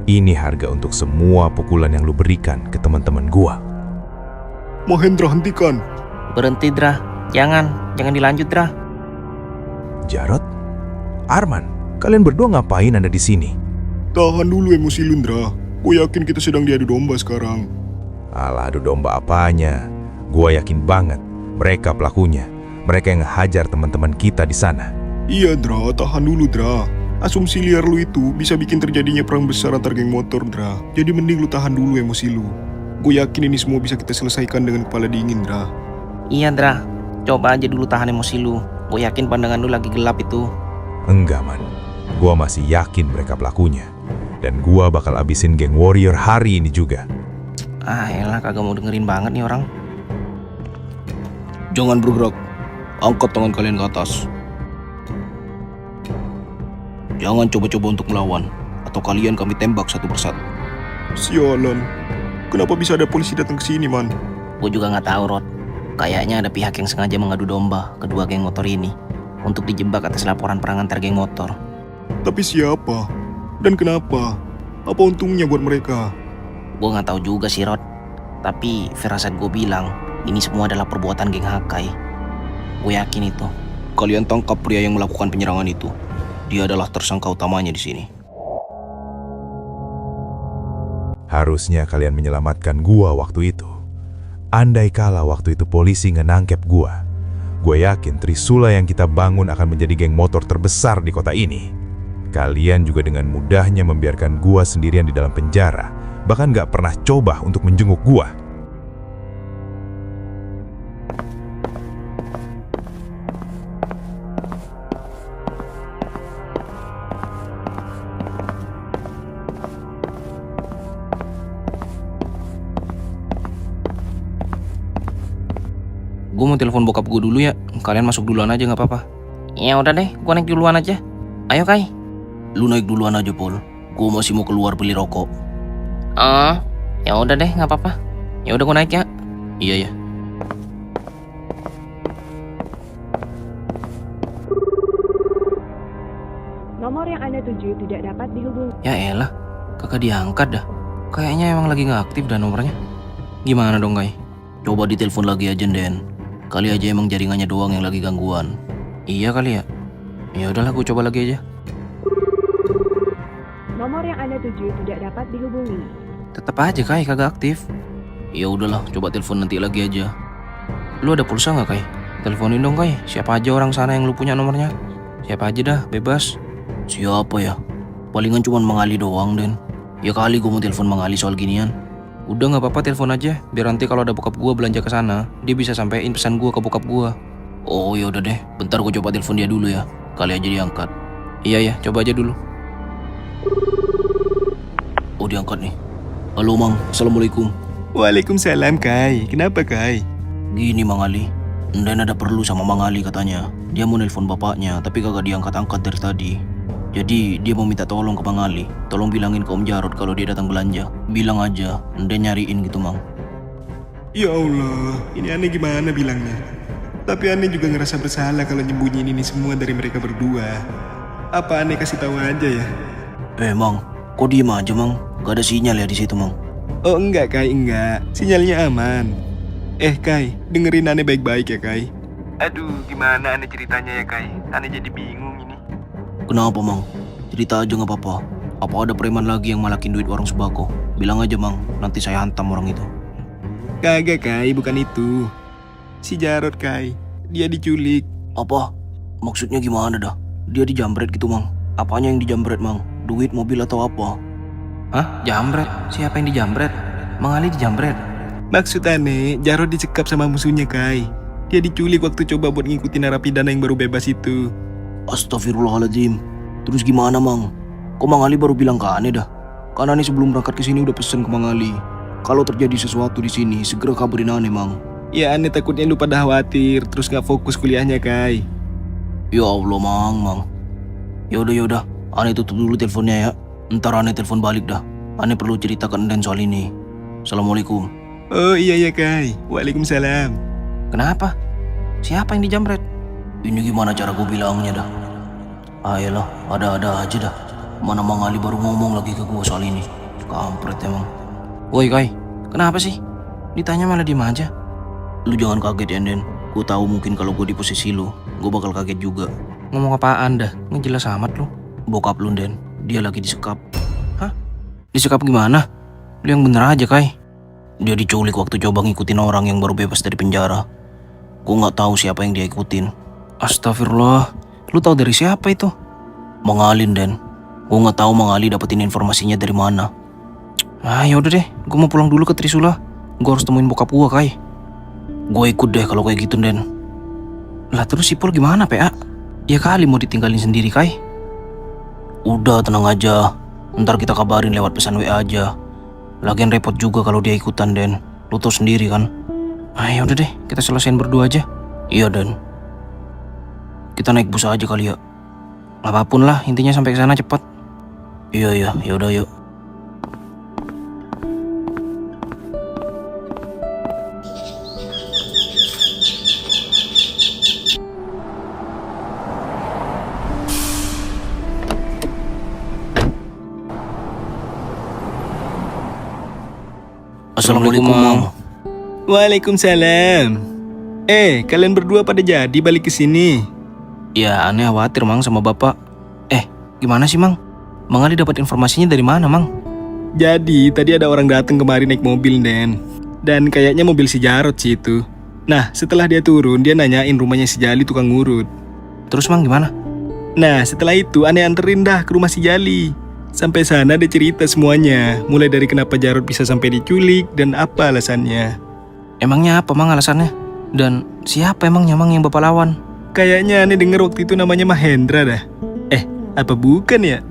Ini harga untuk semua pukulan yang lu berikan ke teman-teman gua. Mahendra, hentikan. Berhenti, Dra. Jangan dilanjut, Dra. Jarod? Arman, kalian berdua ngapain ada di sini? Tahan dulu emosi lu, Indra. Gue yakin kita sedang diadu domba sekarang. Alah, adu domba apanya? Gua yakin banget mereka pelakunya. Mereka yang ngehajar teman-teman kita di sana. Iya, Dra. Tahan dulu, Dra. Asumsi liar lu itu bisa bikin terjadinya perang besar antar geng motor, Dra. Jadi mending lu tahan dulu emosi lu. Gue yakin ini semua bisa kita selesaikan dengan kepala dingin, Dra. Iya, Dra. Coba aja dulu tahan emosi lu. Gue yakin pandangan lu lagi gelap itu. Enggak, man. Gua masih yakin mereka pelakunya. Dan gua bakal abisin geng warrior hari ini juga. Ah, elah, kagak mau dengerin banget nih orang. Jangan bergerak. Angkat tangan kalian ke atas. Jangan coba-coba untuk melawan, atau kalian kami tembak satu persatu. Sialan. Kenapa bisa ada polisi datang ke sini, man? Gue juga nggak tahu, Rod. Kayaknya ada pihak yang sengaja mengadu domba kedua geng motor ini untuk dijebak atas laporan perang antar geng motor. Tapi siapa? Dan kenapa? Apa untungnya buat mereka? Gue nggak tahu juga sih, Rod. Tapi firasat gue bilang ini semua adalah perbuatan geng Hakai. Gue yakin itu. Kalian tangkap pria yang melakukan penyerangan itu. Dia adalah tersangka utamanya di sini. Harusnya kalian menyelamatkan gua waktu itu. Andai kala waktu itu polisi ngenangkep gua yakin Trisula yang kita bangun akan menjadi geng motor terbesar di kota ini. Kalian juga dengan mudahnya membiarkan gua sendirian di dalam penjara, bahkan gak pernah coba untuk menjenguk gua. Gue mau telepon bokap gue dulu ya. Kalian masuk duluan aja nggak apa-apa. Ya udah deh, gue naik duluan aja. Ayo Kai. Lu naik duluan aja, Pol. Gue masih mau keluar beli rokok. Ya udah deh, nggak apa-apa. Ya udah gue naik ya. Iya ya. Nomor yang Anda tuju tidak dapat dihubungi. Ya elah, kagak diangkat dah. Kayaknya emang lagi nggak aktif dah nomornya. Gimana dong Kai? Coba ditelepon lagi aja, Den. Kali aja emang jaringannya doang yang lagi gangguan. Iya kali ya. Ya udahlah, gue coba lagi aja. Nomor yang Anda tuju tidak dapat dihubungi. Tetap aja Kai kagak aktif. Ya udahlah, coba telepon nanti lagi aja. Lu ada pulsa nggak Kai? Teleponin dong Kai. Siapa aja orang sana yang lu punya nomornya? Siapa aja dah, bebas. Siapa ya? Palingan cuma Mang Ali doang, Den. Ya kali gue mau telepon Mang Ali soal ginian. Udah nggak apa-apa, telepon aja. Biar nanti kalau ada bokap gua belanja ke sana, dia bisa sampein pesan gua ke bokap gua. Oh ya udah deh, bentar gue coba telepon dia dulu ya. Kali aja diangkat. Iya ya, coba aja dulu. Oh diangkat nih. Halo Mang, Assalamualaikum. Waalaikumsalam, Kai. Kenapa, Kai? Gini Mang Ali, Nden ada perlu sama Mang Ali katanya. Dia mau nelpon bapaknya, tapi kagak diangkat-angkat dari tadi. Jadi dia mau minta tolong ke Mang Ali. Tolong bilangin ke Om Jarod kalau dia datang belanja. Bilang aja, Nden nyariin gitu Mang. Ya Allah, ini aneh gimana bilangnya. Tapi aneh juga ngerasa bersalah kalau nyembunyiin ini semua dari mereka berdua. Apa aneh kasih tahu aja ya? Mang, kok diem aja Mang? Gak ada sinyal ya di situ Mang? Oh enggak Kai, enggak. Sinyalnya aman. Kai, dengerin aneh baik-baik ya Kai. Aduh, gimana aneh ceritanya ya Kai? Aneh jadi bingung ini. Kenapa Mang? Cerita aja gak apa-apa. Apa ada preman lagi yang malakin duit warung sembako? Bilang aja Mang, nanti saya hantam orang itu. Kagak Kai, bukan itu. Si Jarod Kai, dia diculik. Apa? Maksudnya gimana dah? Dia dijambret gitu Mang. Apanya yang dijambret Mang? Duit, mobil atau apa? Hah? Jambret? Siapa yang dijambret? Mang Ali dijambret? Maksud aneh, Jarod disekap sama musuhnya, Kai. Dia diculik waktu coba buat ngikutin narapidana yang baru bebas itu. Astagfirullahaladzim. Terus gimana, Mang? Kok Mang Ali baru bilang ke Ane dah? Karena Ane sebelum berangkat ke sini udah pesen ke Mang Ali. Kalau terjadi sesuatu di sini, segera kabarin Ane, Mang. Ya, Ane takutnya lu pada khawatir, terus gak fokus kuliahnya, Kai. Ya Allah, Mang. Yaudah. Ane tutup dulu teleponnya ya. Ntar Ane telepon balik dah. Ane perlu cerita ke Enden soal ini. Assalamualaikum. Oh iya, Kai. Waalaikumsalam. Kenapa? Siapa yang dijambret? Ini gimana cara gue bilangnya dah? Ayolah, ada-ada aja dah. Mana Mang Ali baru ngomong lagi ke gue soal ini. Kampret emang. Woi Kai, kenapa sih? Ditanya malah diem aja. Lu jangan kaget ya, Den. Gue tahu mungkin kalau gue di posisi lu, gue bakal kaget juga. Ngomong apaan dah? Ngejelas amat lu. Bokap lu, Den. Dia lagi disekap. Hah? Disekap gimana? Lu yang bener aja, Kai. Dia diculik waktu coba ngikutin orang yang baru bebas dari penjara. Gue nggak tahu siapa yang dia ikutin. Astagfirullah. Lu tahu dari siapa itu? Mang Ali, Den. Gue nggak tahu Mang Ali dapetin informasinya dari mana. Yaudah deh, gue mau pulang dulu ke Trisula. Gue harus temuin bokap gue, Kai. Gue ikut deh kalau kayak gitu, Den. Lah terus si Pul gimana, PA? Ya kali mau ditinggalin sendiri, Kai. Udah, tenang aja. Ntar kita kabarin lewat pesan WA aja. Lagian repot juga kalau dia ikutan, Den. Lu tau sendiri kan? Yaudah deh, kita selesaiin berdua aja. Iya, Den. Kita naik bus aja kali ya. Apapun lah, intinya sampai ke sana cepat. Iya, yaudah yuk. Assalamualaikum, Mang. Waalaikumsalam. Kalian berdua pada jadi balik ke sini? Ya, aneh khawatir, Mang, sama Bapak. Gimana sih, Mang? Mang Ali dapat informasinya dari mana, Mang? Jadi, tadi ada orang datang kemari naik mobil, Den. Dan kayaknya mobil si Jarod sih itu. Nah, setelah dia turun, dia nanyain rumahnya si Jali tukang ngurut. Terus, Mang, gimana? Nah, setelah itu aneh anterin dah ke rumah si Jali. Sampai sana dia cerita semuanya, mulai dari kenapa Jarod bisa sampai diculik dan apa alasannya. Emangnya apa, Mang, alasannya? Dan siapa emangnya, Mang, yang Bapak lawan? Kayaknya aneh denger waktu itu namanya Mahendra dah. Apa bukan ya?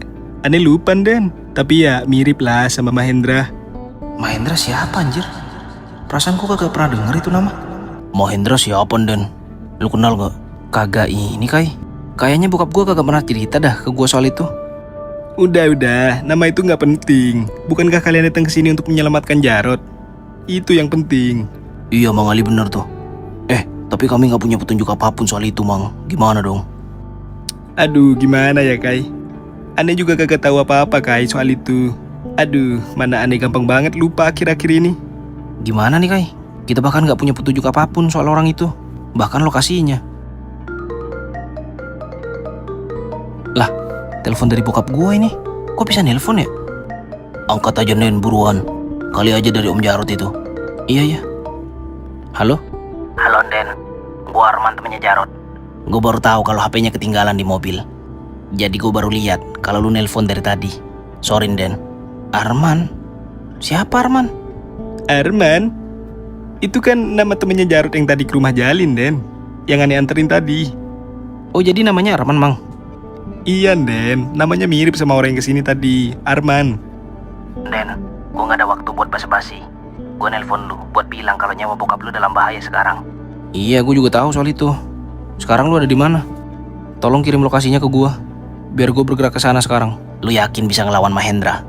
Aneh lupa, Den. Tapi ya mirip lah sama Mahendra. Mahendra siapa, anjir? Perasaan gua kagak pernah denger itu nama. Mahendra siapa, Den? Lu kenal gak? Kagak ini, Kai. Kayaknya bokap gua kagak pernah cerita dah ke gua soal itu. Udah, nama itu nggak penting. Bukankah kalian datang ke sini untuk menyelamatkan Jarod? Itu yang penting. Iya, Mang Ali bener tuh. Tapi kami nggak punya petunjuk apapun soal itu, Mang. Gimana dong? Aduh, gimana ya, Kai? Aneh juga kagak tahu apa-apa, Kai, soal itu. Aduh, mana aneh gampang banget lupa akhir-akhir ini. Gimana nih, Kai? Kita bahkan nggak punya petunjuk apapun soal orang itu. Bahkan lokasinya. Lah, telepon dari bokap gue ini. Kok bisa nelpon ya? Angkat aja, Den, buruan. Kali aja dari Om Jarod itu. Iya. Halo? Halo, Den. Gua Arman, temennya Jarod. Gue baru tahu kalau HP-nya ketinggalan di mobil. Jadi gue baru lihat kalau lu nelpon dari tadi. Sorry, Den. Arman? Siapa Arman? Arman? Itu kan nama temennya Jarod yang tadi ke rumah Jalin, Den. Yang aneh anterin tadi. Oh, jadi namanya Arman, Mang? Iya, Den. Namanya mirip sama orang yang kesini tadi, Arman. Den, gue gak ada waktu buat basa-basi. Gue nelpon lu buat bilang kalau nyawa bokap lu dalam bahaya sekarang. Iya, gue juga tahu soal itu. Sekarang lu ada di mana? Tolong kirim lokasinya ke gua, biar gue bergerak ke sana sekarang. Lu yakin bisa ngelawan Mahendra?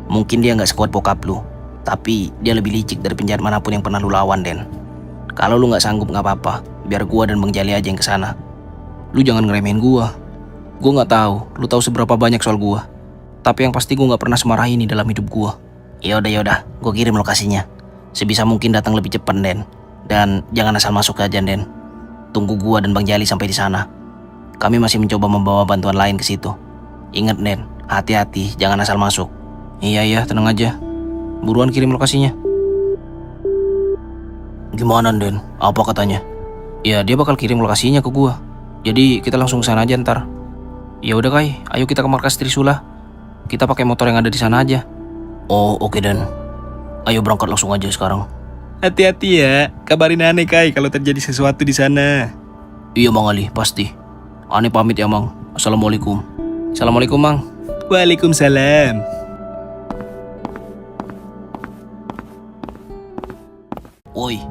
Mungkin dia nggak sekuat bokap lu, tapi dia lebih licik dari penjahat manapun yang pernah lu lawan, Den. Kalau lu nggak sanggup nggak apa-apa, biar gua dan Bang Jali aja yang ke sana. Lu jangan ngeremehin gua. Gua nggak tahu, lu tahu seberapa banyak soal gua. Tapi yang pasti gua nggak pernah semarah ini dalam hidup gua. Yaudah, gua kirim lokasinya. Sebisa mungkin datang lebih cepat, Den. Dan jangan asal masuk aja, Den. Tunggu gua dan Bang Jali sampai di sana. Kami masih mencoba membawa bantuan lain ke situ. Ingat, Den, hati-hati, jangan asal masuk. Iya, tenang aja. Buruan kirim lokasinya. Gimana, Den? Apa katanya? Ya, dia bakal kirim lokasinya ke gua. Jadi kita langsung ke sana aja ntar. Ya udah, Kai, ayo kita ke markas Trisula. Kita pakai motor yang ada di sana aja. Oh, oke, Den. Ayo berangkat langsung aja sekarang. Hati-hati ya, kabarin Ane Kai kalau terjadi sesuatu di sana. Iya Mang Ali, pasti. Ane pamit ya Mang. Assalamualaikum. Assalamualaikum, Mang. Waalaikumsalam. Woi,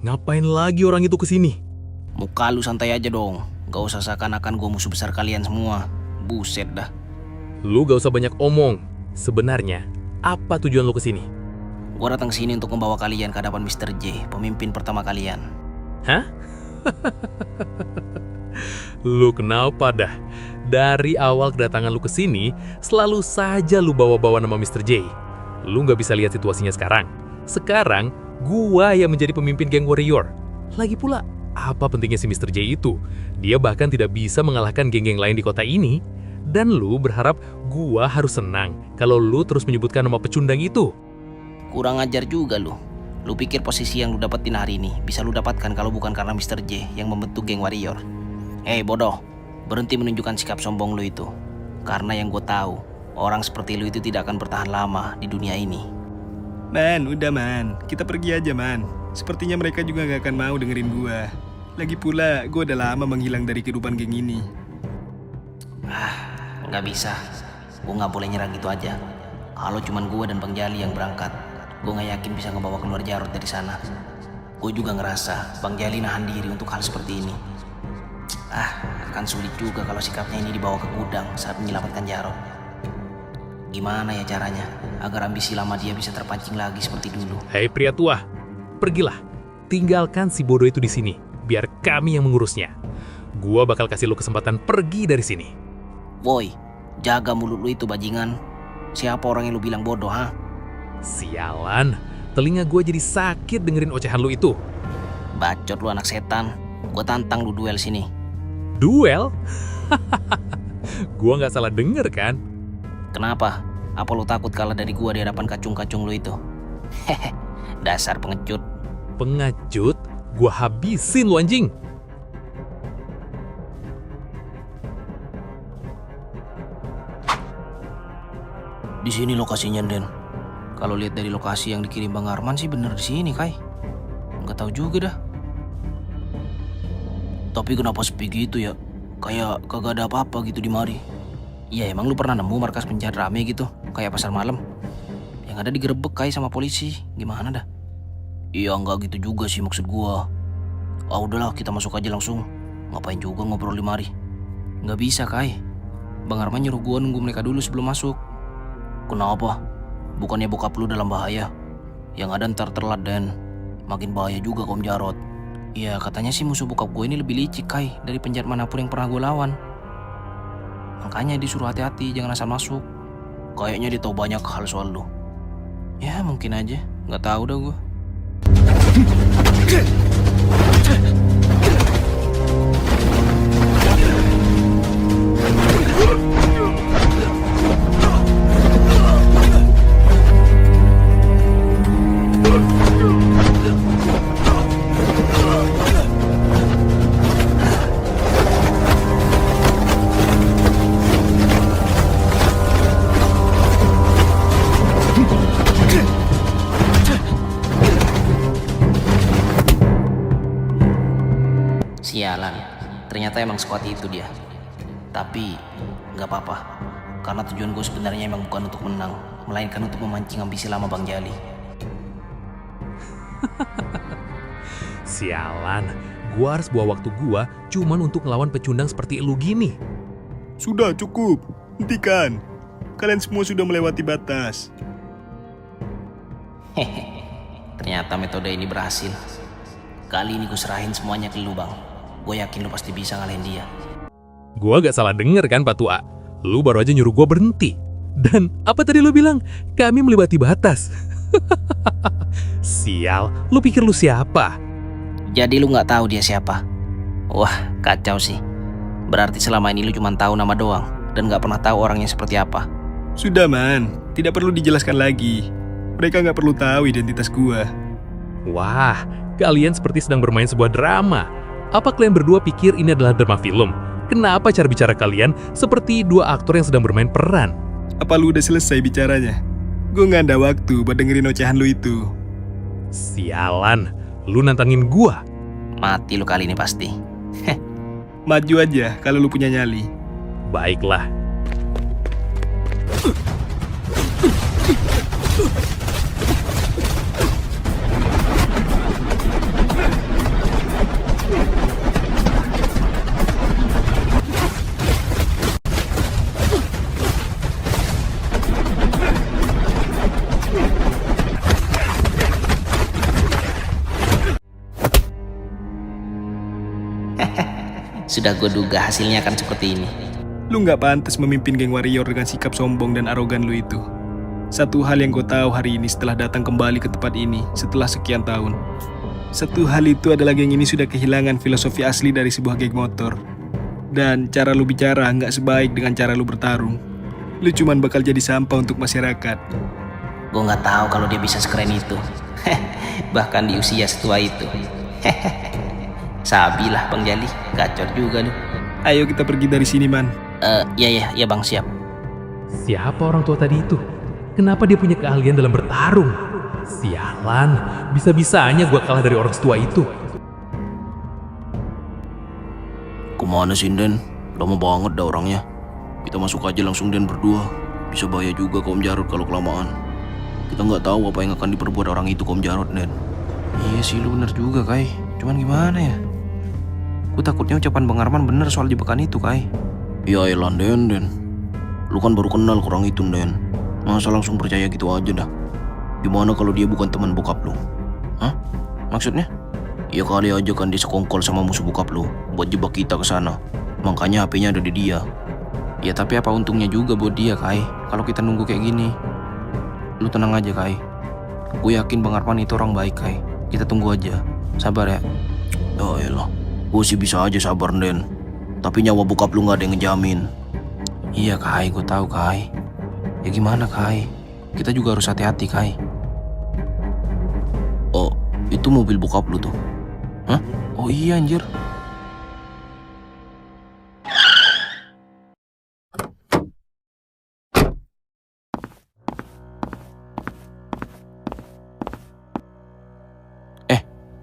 Ngapain lagi orang itu kesini? muka lu santai aja dong. Gak usah seakan-akan gue musuh besar kalian semua. Buset dah. Lu gak usah banyak omong. Sebenarnya, apa tujuan lu kesini? Gue datang sini untuk membawa kalian ke hadapan Mr. J, pemimpin pertama kalian. Hah? Lu kenapa dah? Dari awal kedatangan lu kesini, selalu saja lu bawa-bawa nama Mr. J. Lu gak bisa lihat situasinya sekarang. Sekarang, gua yang menjadi pemimpin geng warrior. Lagi pula, apa pentingnya si Mr. J itu? Dia bahkan tidak bisa mengalahkan geng-geng lain di kota ini. Dan lu berharap gua harus senang kalau lu terus menyebutkan nama pecundang itu. Kurang ajar juga lu. Lu pikir posisi yang lu dapetin hari ini bisa lu dapatkan kalau bukan karena Mr. J yang membentuk geng warrior. Bodoh, berhenti menunjukkan sikap sombong lu itu. Karena yang gue tahu, orang seperti lu itu tidak akan bertahan lama di dunia ini. Man, udah man, kita pergi aja man. Sepertinya mereka juga gak akan mau dengerin gua. Lagi pula, gue udah lama menghilang dari kehidupan geng ini. Nggak bisa, gue nggak boleh nyerang gitu aja. Kalau cuman gue dan Bang Jali yang berangkat, gue nggak yakin bisa ngebawa keluar Jarot dari sana. Gue juga ngerasa Bang Jali nahan diri untuk hal seperti ini. Akan sulit juga kalau sikapnya ini dibawa ke gudang saat menyelamatkan Jarot. Gimana ya caranya agar ambisi lama dia bisa terpancing lagi seperti dulu? Hei pria tua, pergilah. Tinggalkan si bodoh itu di sini, biar kami yang mengurusnya. Gua bakal kasih lu kesempatan pergi dari sini. Woi, jaga mulut lu itu bajingan. Siapa orang yang lu bilang bodoh, ha? Sialan, telinga gue jadi sakit dengerin ocehan lu itu. Bacot lu anak setan. Gue tantang lu duel sini. Duel? Gua nggak salah denger kan? Kenapa? Apa lu takut kalah dari gua di hadapan kacung-kacung lu itu? Hehe, dasar pengecut. Pengecut? Gua habisin lu anjing. Di sini lokasinya, Den. Kalau lihat dari lokasi yang dikirim Bang Arman sih bener di sini, Kai. Nggak tahu juga dah. Tapi kenapa sepi gitu ya? Kayak kagak ada apa-apa gitu di mari. Iya, emang lu pernah nemu markas penjahat rame gitu, kayak pasar malam? Yang ada digerebek Kai sama polisi. Gimana dah? Iya, nggak gitu juga sih maksud gua. Udahlah, kita masuk aja langsung. Ngapain juga ngobrol di mari? Nggak bisa, Kai. Bang Arman nyuruh gua nunggu mereka dulu sebelum masuk. Kenapa? Bukannya bokap lu dalam bahaya? Yang ada ntar telat dan makin bahaya juga Om Jarot. Ya katanya sih musuh bokap gue ini lebih licik Kai dari penjahat manapun yang pernah gue lawan. Makanya disuruh hati-hati jangan asal masuk. Kayaknya dia tahu banyak hal soal lu. Ya mungkin aja, nggak tahu dah gue. Sialan, ternyata emang sekuat itu dia. Tapi nggak apa-apa, karena tujuan gue sebenarnya emang bukan untuk menang, melainkan untuk memancing ambisi lama Bang Jali. Sialan, gua harus bawa waktu gua cuman untuk ngelawan pecundang seperti lu gini. Sudah cukup, hentikan. Kalian semua sudah melewati batas. Hehehe, ternyata metode ini berhasil. Kali ini gue serahin semuanya ke lu Bang. Gue yakin lu pasti bisa ngalahin dia. Gua gak salah denger kan Pak Tua? Lu baru aja nyuruh gua berhenti. Dan apa tadi lu bilang? Kami melewati batas. Sial, lu pikir lu siapa? Jadi lu gak tahu dia siapa? Wah, kacau sih. Berarti selama ini lu cuma tahu nama doang dan gak pernah tahu orangnya seperti apa. Sudah man, tidak perlu dijelaskan lagi. Mereka gak perlu tahu identitas gua. Wah, kalian seperti sedang bermain sebuah drama. Apa kalian berdua pikir ini adalah drama film? Kenapa cara bicara kalian seperti dua aktor yang sedang bermain peran? Apa lu udah selesai bicaranya? Gue gak ada waktu buat dengerin ocehan lu itu. Sialan, lu nantangin gua. Mati lu kali ini pasti. Maju aja kalau lu punya nyali. Baiklah. Sudah gue duga hasilnya akan seperti ini. Lu gak pantas memimpin geng warrior dengan sikap sombong dan arogan lu itu. Satu hal yang gue tahu hari ini setelah datang kembali ke tempat ini setelah sekian tahun. Satu hal itu adalah geng ini sudah kehilangan filosofi asli dari sebuah geng motor. Dan cara lu bicara gak sebaik dengan cara lu bertarung. Lu cuman bakal jadi sampah untuk masyarakat. Gue gak tahu kalau dia bisa sekeren itu. Bahkan di usia setua itu. Sabilah Bang Jali, gacor juga lu. Ayo kita pergi dari sini, Man. Ya Bang, siap. Siapa orang tua tadi itu? Kenapa dia punya keahlian dalam bertarung? Sialan, bisa-bisanya gua kalah dari orang setua itu. Kemana sih, Den? Lama banget dah orangnya. Kita masuk aja langsung, Den, berdua. Bisa bahaya juga ke Om Jarod kalau kelamaan. Kita nggak tahu apa yang akan diperbuat orang itu ke Om Jarod, Den. Iya sih, lu bener juga, Kai. Cuman gimana ya? Gue takutnya ucapan Bang Arman bener soal jebakan itu, Kai. Ya elah, Den. Lu kan baru kenal orang itu, Den. Masa langsung percaya gitu aja dah? Gimana kalau dia bukan teman bokap lu? Hah? Maksudnya? Ya kali aja kan dia sekongkol sama musuh bokap lu buat jebak kita ke sana. Makanya HP-nya ada di dia. Ya tapi apa untungnya juga buat dia, Kai, kalau kita nunggu kayak gini. Lu tenang aja, Kai. Gue yakin Bang Arman itu orang baik, Kai. Kita tunggu aja. Sabar ya. Ya elah, gue sih bisa aja sabar, Den. Tapi nyawa bokap lu gak ada yang ngejamin. Iya, Kai, gue tahu, Kai. Ya gimana, Kai? Kita juga harus hati-hati, Kai. Oh, itu mobil bokap lu tuh. Hah? Oh iya, anjir.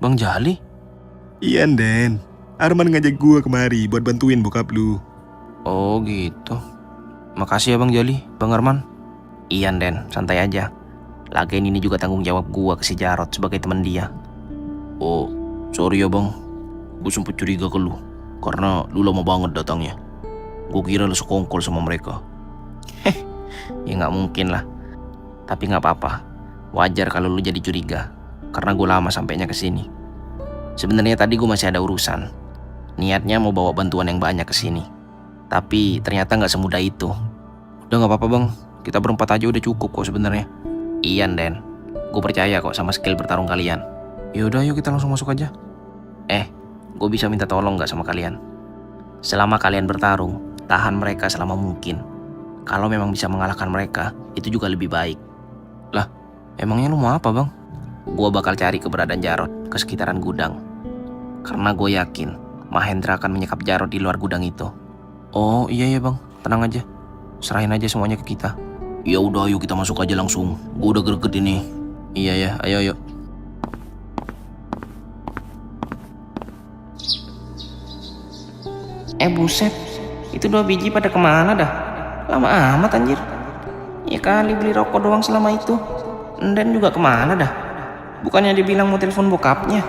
Bang Jali? Iya, Den. Arman ngajak gua kemari buat bantuin bokap lu. Oh gitu. Makasih ya Bang Jali, Bang Arman. Iya, Den, santai aja. Lagian ini juga tanggung jawab gua ke si Jarod sebagai teman dia. Oh, sorry ya Bang. Gue sempet curiga ke lu karena lu lama banget datangnya. Gue kira lu sekongkol sama mereka. Ya nggak mungkin lah. Tapi nggak apa-apa. Wajar kalau lu jadi curiga. Karena gue lama sampainya ke sini. Sebenarnya tadi gue masih ada urusan. Niatnya mau bawa bantuan yang banyak ke sini. Tapi ternyata nggak semudah itu. Udah nggak apa-apa Bang. Kita berempat aja udah cukup kok sebenarnya. Iya, Den. Gue percaya kok sama skill bertarung kalian. Yaudah, yuk kita langsung masuk aja. Gue bisa minta tolong nggak sama kalian? Selama kalian bertarung, tahan mereka selama mungkin. Kalau memang bisa mengalahkan mereka, itu juga lebih baik. Lah, emangnya lu mau apa Bang? Gue bakal cari keberadaan Jarod ke sekitaran gudang. Karena gue yakin Mahendra akan menyekap Jarod di luar gudang itu. Oh iya ya Bang, tenang aja. Serahin aja semuanya ke kita. Ya udah, ayo kita masuk aja langsung. Gue udah greget ini. Iya ya, ayo. Buset, itu 2 biji pada kemana dah? Lama amat anjir. Ya kali beli rokok doang selama itu. Dan juga kemana dah? Bukannya dia bilang mau telepon bokapnya?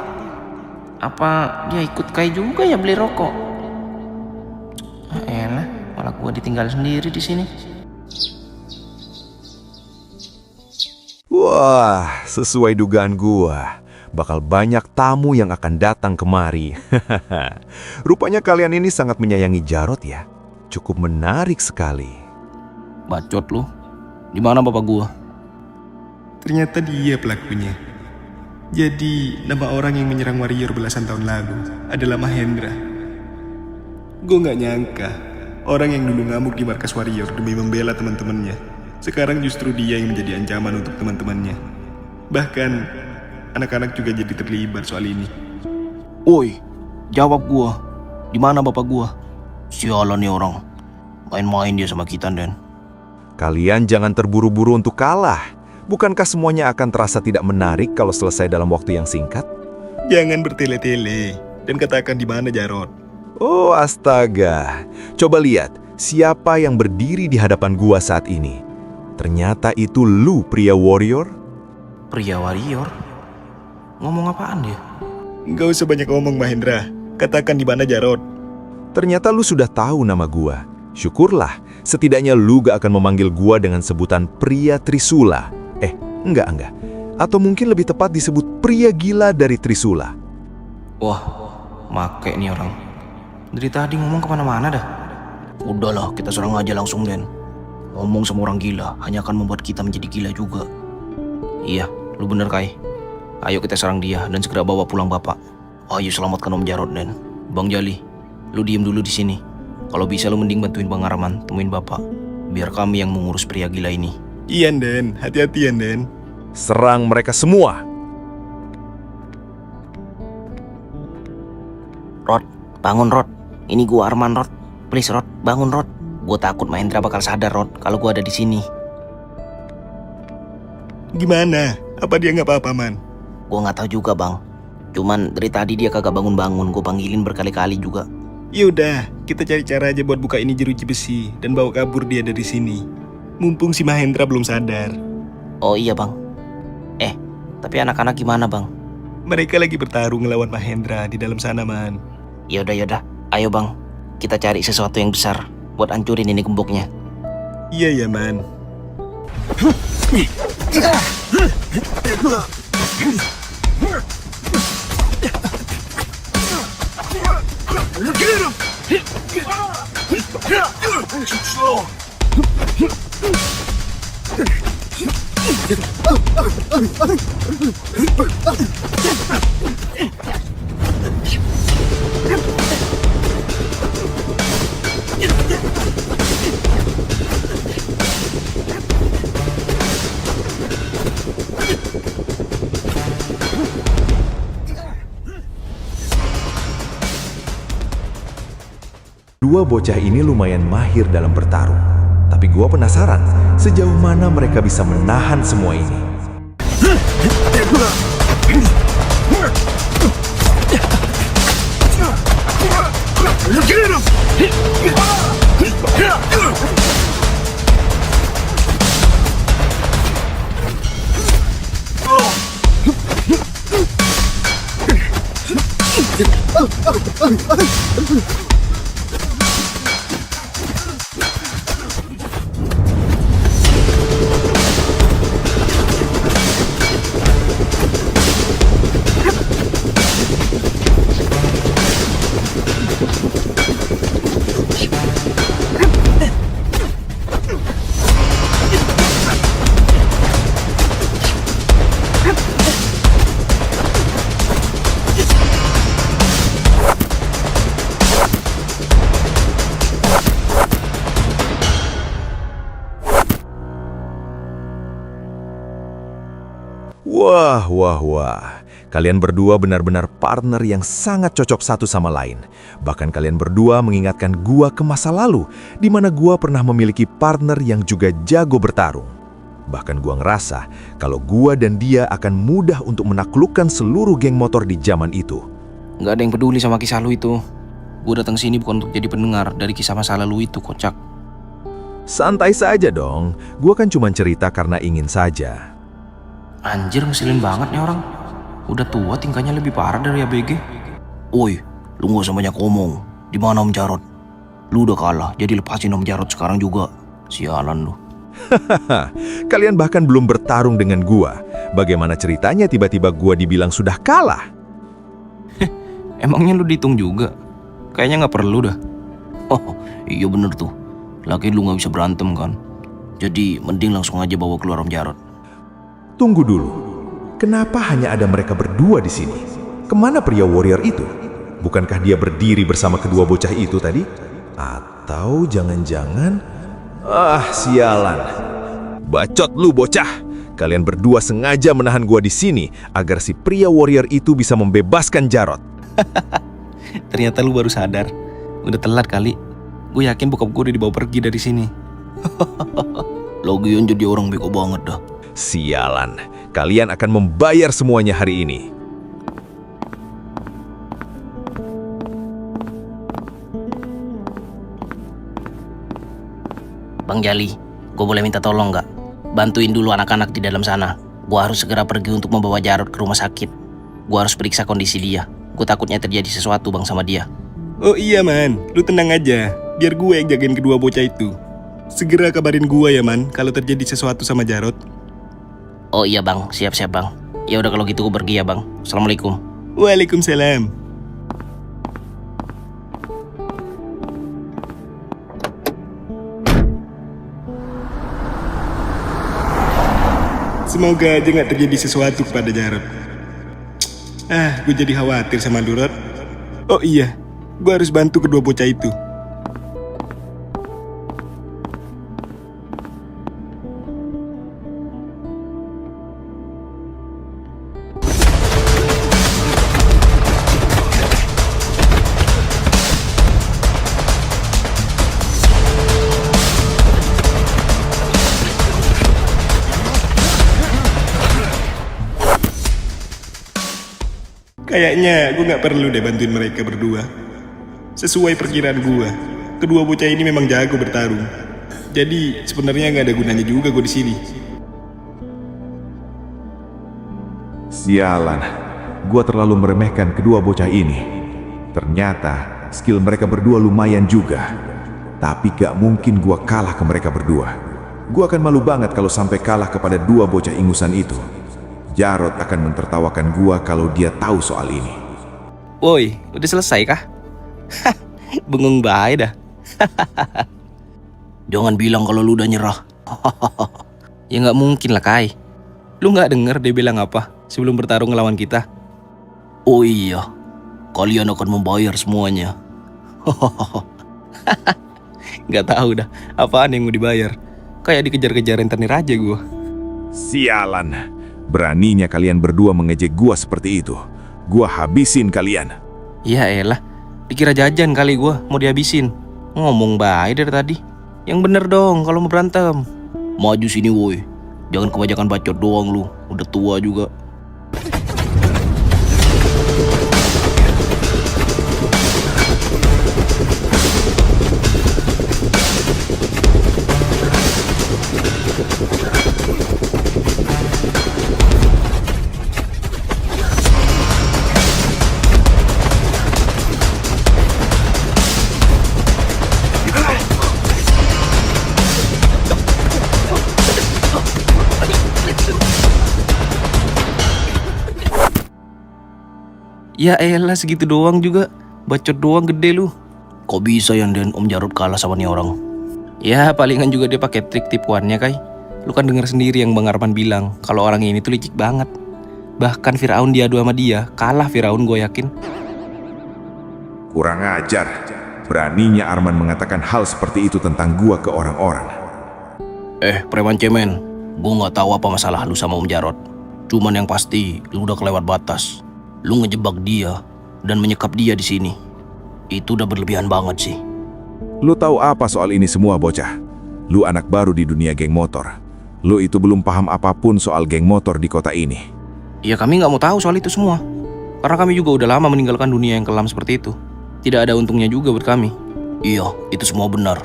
Apa dia ikut Kai juga ya beli rokok? Elah, malah gua ditinggal sendiri di sini. Wah, sesuai dugaan gua. Bakal banyak tamu yang akan datang kemari. Rupanya kalian ini sangat menyayangi Jarod ya. Cukup menarik sekali. Bacot lu. Di mana bapak gua? Ternyata dia pelakunya. Jadi, nama orang yang menyerang warrior belasan tahun lalu adalah Mahendra. Gue gak nyangka, orang yang dulu ngamuk di markas warrior demi membela teman-temannya, sekarang justru dia yang menjadi ancaman untuk teman-temannya. Bahkan, anak-anak juga jadi terlibat soal ini. Woi, jawab gua. Di mana bapak gua? Sialan nih orang. Main-main dia sama kita, Den. Kalian jangan terburu-buru untuk kalah. Bukankah semuanya akan terasa tidak menarik kalau selesai dalam waktu yang singkat? Jangan bertele-tele dan katakan di mana Jarod. Oh astaga, coba lihat siapa yang berdiri di hadapan gua saat ini. Ternyata itu lu, pria warrior. Pria warrior? Ngomong apaan dia? Gak usah banyak ngomong Mahendra, katakan di mana Jarod. Ternyata lu sudah tahu nama gua. Syukurlah, setidaknya lu gak akan memanggil gua dengan sebutan pria Trisula. Enggak. Atau mungkin lebih tepat disebut pria gila dari Trisula. Wah, make nih orang. Dari tadi ngomong kemana-mana dah. Udahlah, kita serang aja langsung, Den. Ngomong sama orang gila hanya akan membuat kita menjadi gila juga. Iya, lu bener, Kai. Ayo kita serang dia dan segera bawa pulang bapak. Ayo selamatkan Om Jarod, Den. Bang Jali, lu diem dulu di sini. Kalau bisa lu mending bantuin Bang Arman temuin bapak. Biar kami yang mengurus pria gila ini. Iya, Den. Hati-hati, Den. Serang mereka semua. Rod, bangun Rod. Ini gua Arman Rod. Please Rod, bangun Rod. Gua takut Mahendra bakal sadar Rod kalau gua ada di sini. Gimana? Apa dia nggak apa-apa, Man? Gua nggak tahu juga bang. Cuman dari tadi dia kagak bangun-bangun. Gua panggilin berkali-kali juga. Yaudah, kita cari cara aja buat buka ini jeruji besi dan bawa kabur dia dari sini. Mumpung si Mahendra belum sadar. Oh iya bang. Tapi anak-anak gimana bang? Mereka lagi bertarung ngelawan Mahendra di dalam sana, Man. Yaudah. Ayo bang, kita cari sesuatu yang besar buat hancurin ini gemboknya. Iya, Man. Dua bocah ini lumayan mahir dalam bertarung. Tapi gua penasaran, sejauh mana mereka bisa menahan semua ini. Wah. Kalian berdua benar-benar partner yang sangat cocok satu sama lain. Bahkan kalian berdua mengingatkan gua ke masa lalu, di mana gua pernah memiliki partner yang juga jago bertarung. Bahkan gua ngerasa kalau gua dan dia akan mudah untuk menaklukkan seluruh geng motor di zaman itu. Nggak ada yang peduli sama kisah lu itu. Gue datang sini bukan untuk jadi pendengar dari kisah masa lalu itu, kocak. Santai saja dong, gua kan cuma cerita karena ingin saja. Anjir, ngeselin banget nih orang. Udah tua tingkahnya lebih parah dari ABG. Woi, lu gak usah banyak ngomong. Di mana Om Jarod? Lu udah kalah, jadi lepasin Om Jarod sekarang juga. Sialan lu. Kalian bahkan belum bertarung dengan gua. Bagaimana ceritanya tiba-tiba gua dibilang sudah kalah? Emangnya lu dihitung juga? Kayaknya gak perlu dah. Oh, iya bener tuh. Lagi lu gak bisa berantem kan? Jadi mending langsung aja bawa keluar Om Jarod. Tunggu dulu. Kenapa hanya ada mereka berdua di sini? Kemana pria warrior itu? Bukankah dia berdiri bersama kedua bocah itu tadi? Atau jangan-jangan... sialan. Bacot lu bocah. Kalian berdua sengaja menahan gua di sini agar si pria warrior itu bisa membebaskan Jarod. Ternyata lu baru sadar. Udah telat kali. Gue yakin bokap gue udah dibawa pergi dari sini. Lagian jadi orang bego banget dah. Sialan, kalian akan membayar semuanya hari ini. Bang Jali, gue boleh minta tolong nggak? Bantuin dulu anak-anak di dalam sana. Gue harus segera pergi untuk membawa Jarod ke rumah sakit. Gue harus periksa kondisi dia. Gue takutnya terjadi sesuatu bang sama dia. Oh iya man, lu tenang aja. Biar gue yang jagain kedua bocah itu. Segera kabarin gue ya man, kalau terjadi sesuatu sama Jarod. Oh iya bang, siap-siap bang. Ya udah kalau gitu gue pergi ya bang. Assalamualaikum. Waalaikumsalam. Semoga aja nggak terjadi sesuatu kepada Jarod. Gue jadi khawatir sama Durot. Oh iya, gue harus bantu kedua bocah itu. Kayaknya gue gak perlu deh bantuin mereka berdua. Sesuai perkiraan gue, kedua bocah ini memang jago bertarung. Jadi sebenarnya gak ada gunanya juga gue di sini. Sialan, gue terlalu meremehkan kedua bocah ini. Ternyata skill mereka berdua lumayan juga. Tapi gak mungkin gue kalah ke mereka berdua. Gue akan malu banget kalau sampai kalah kepada dua bocah ingusan itu. Jarod akan mentertawakan gua kalau dia tahu soal ini. Woi, udah selesai kah? Bengong bae dah. Jangan bilang kalau lu udah nyerah. Ya nggak mungkin lah Kai. Lu nggak denger dia bilang apa sebelum bertarung ngelawan kita? Oh iya, kalian akan membayar semuanya. Nggak tahu dah, apaan yang mau dibayar? Kayak dikejar-kejar rentenir aja gua. Sialan. Beraninya kalian berdua mengejek gua seperti itu. Gua habisin kalian. Ya elah, dikira jajan kali gua mau dihabisin. Ngomong baik dari tadi. Yang bener dong kalau mau berantem. Maju sini woi. Jangan kebanyakan bacot doang lu. Udah tua juga. Ya elah segitu doang juga. Bacot doang gede lu. Kok bisa ya Den Om Jarod kalah sama nih orang? Ya palingan juga dia pakai trik tipuannya Kai. Lu kan denger sendiri yang Bang Arman bilang kalau orang ini tuh licik banget. Bahkan Firaun diadu sama dia, kalah Firaun gue yakin. Kurang ajar. Beraninya Arman mengatakan hal seperti itu tentang gua ke orang-orang. Preman cemen. Gua gak tahu apa masalah lu sama Om Jarod. Cuman yang pasti lu udah kelewat batas. Lu ngejebak dia dan menyekap dia di sini. Itu udah berlebihan banget sih. Lu tahu apa soal ini semua bocah? Lu anak baru di dunia geng motor. Lu itu belum paham apapun soal geng motor di kota ini. Ya kami nggak mau tahu soal itu semua. Karena kami juga udah lama meninggalkan dunia yang kelam seperti itu. Tidak ada untungnya juga buat kami. Iya, itu semua benar.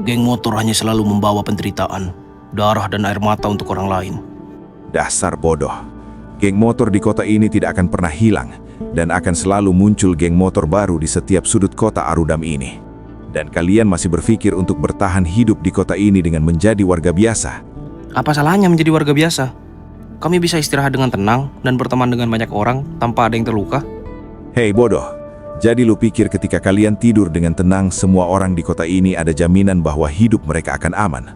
Geng motor hanya selalu membawa penderitaan, darah dan air mata untuk orang lain. Dasar bodoh. Geng motor di kota ini tidak akan pernah hilang, dan akan selalu muncul geng motor baru di setiap sudut kota Arudam ini. Dan kalian masih berpikir untuk bertahan hidup di kota ini dengan menjadi warga biasa. Apa salahnya menjadi warga biasa? Kami bisa istirahat dengan tenang dan berteman dengan banyak orang tanpa ada yang terluka. Hei bodoh, jadi lu pikir ketika kalian tidur dengan tenang semua orang di kota ini ada jaminan bahwa hidup mereka akan aman?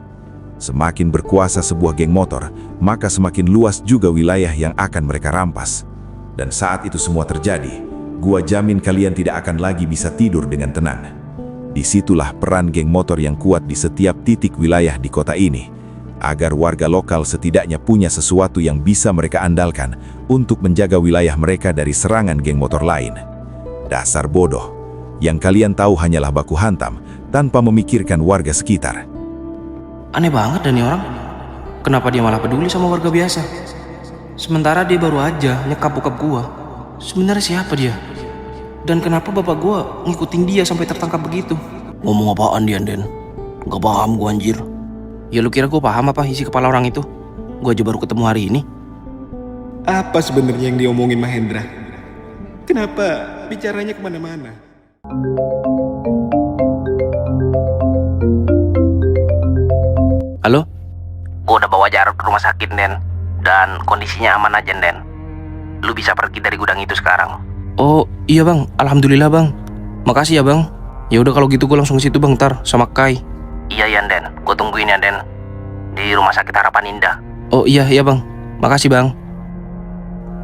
Semakin berkuasa sebuah geng motor, maka semakin luas juga wilayah yang akan mereka rampas. Dan saat itu semua terjadi, gua jamin kalian tidak akan lagi bisa tidur dengan tenang. Disitulah peran geng motor yang kuat di setiap titik wilayah di kota ini, agar warga lokal setidaknya punya sesuatu yang bisa mereka andalkan untuk menjaga wilayah mereka dari serangan geng motor lain. Dasar bodoh, yang kalian tahu hanyalah baku hantam tanpa memikirkan warga sekitar. Aneh banget dan nih orang. Kenapa dia malah peduli sama warga biasa? Sementara dia baru aja nyekap bokap gua. Sebenarnya siapa dia? Dan kenapa bapak gua ngikutin dia sampai tertangkap begitu? Ngomong apaan dia, Den? Gak paham gua anjir. Ya lu kira gua paham apa isi kepala orang itu? Gua aja baru ketemu hari ini. Apa sebenarnya yang diomongin Mahendra? Kenapa bicaranya kemana-mana? Halo? Gue udah bawa Jarod ke rumah sakit, Den. Dan kondisinya aman aja, Den. Lu bisa pergi dari gudang itu sekarang. Oh iya bang, alhamdulillah bang. Makasih ya bang. Ya udah kalau gitu gue langsung ke situ bang, ntar sama Kai. Iya ya, Den. Gue tungguin ya, Den. Di Rumah Sakit Harapan Indah. Oh iya bang. Makasih bang.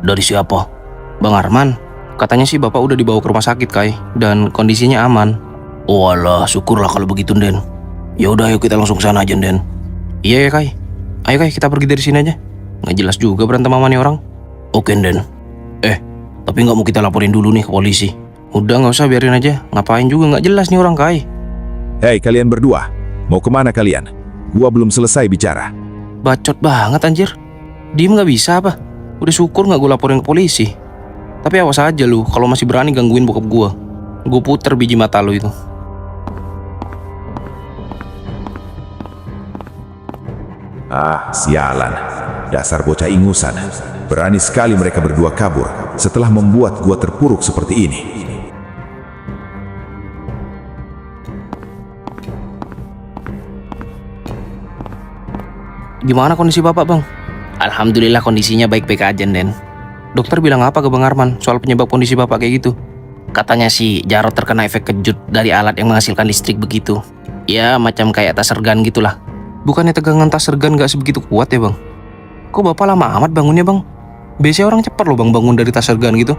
Dari siapa? Bang Arman. Katanya sih bapak udah dibawa ke rumah sakit, Kai. Dan kondisinya aman. Walah, syukurlah kalau begitu, Den. Ya udah, ayo kita langsung ke sana aja, Den. Iya ya, Kai. Ayo Kai, kita pergi dari sini aja. Nggak jelas juga berantem sama nih orang. Oke, Den. Tapi nggak mau kita laporin dulu nih ke polisi. Udah nggak usah, biarin aja. Ngapain juga nggak jelas nih orang, Kai. Hei kalian berdua, mau kemana kalian? Gua belum selesai bicara. Bacot banget anjir. Diem nggak bisa apa? Udah syukur nggak gue laporin ke polisi. Tapi awas aja lu, kalau masih berani gangguin bokap gue. Gue puter biji mata lu itu. Ah, sialan. Dasar bocah ingusan. Berani sekali mereka berdua kabur setelah membuat gua terpuruk seperti ini. Gimana kondisi bapak, bang? Alhamdulillah kondisinya baik-baik aja, Den. Dokter bilang apa ke Bang Arman soal penyebab kondisi bapak kayak gitu? Katanya sih Jarod terkena efek kejut dari alat yang menghasilkan listrik begitu. Ya macam kayak tas sergan gitulah. Bukannya tegangan tas sergan gak sebegitu kuat ya bang? Kok bapak lama amat bangunnya bang? Biasanya orang cepat loh bang bangun dari tas sergan gitu.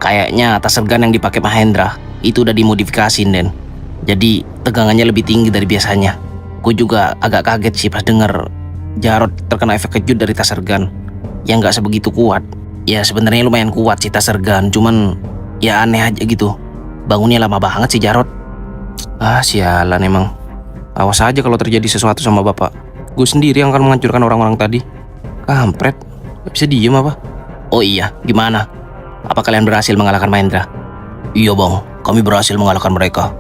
Kayaknya tas sergan yang dipakai Mahendra itu udah dimodifikasi, Den. Jadi tegangannya lebih tinggi dari biasanya. Gue juga agak kaget sih pas denger Jarod terkena efek kejut dari tas sergan yang gak sebegitu kuat. Ya sebenarnya lumayan kuat sih tas sergan, cuman ya aneh aja gitu. Bangunnya lama banget sih Jarod. Ah sialan emang. Awas aja kalau terjadi sesuatu sama bapak. Gue sendiri yang akan menghancurkan orang-orang tadi. Kampret, gak bisa diem apa? Oh iya, gimana? Apa kalian berhasil mengalahkan Mahendra? Iya bang, kami berhasil mengalahkan mereka.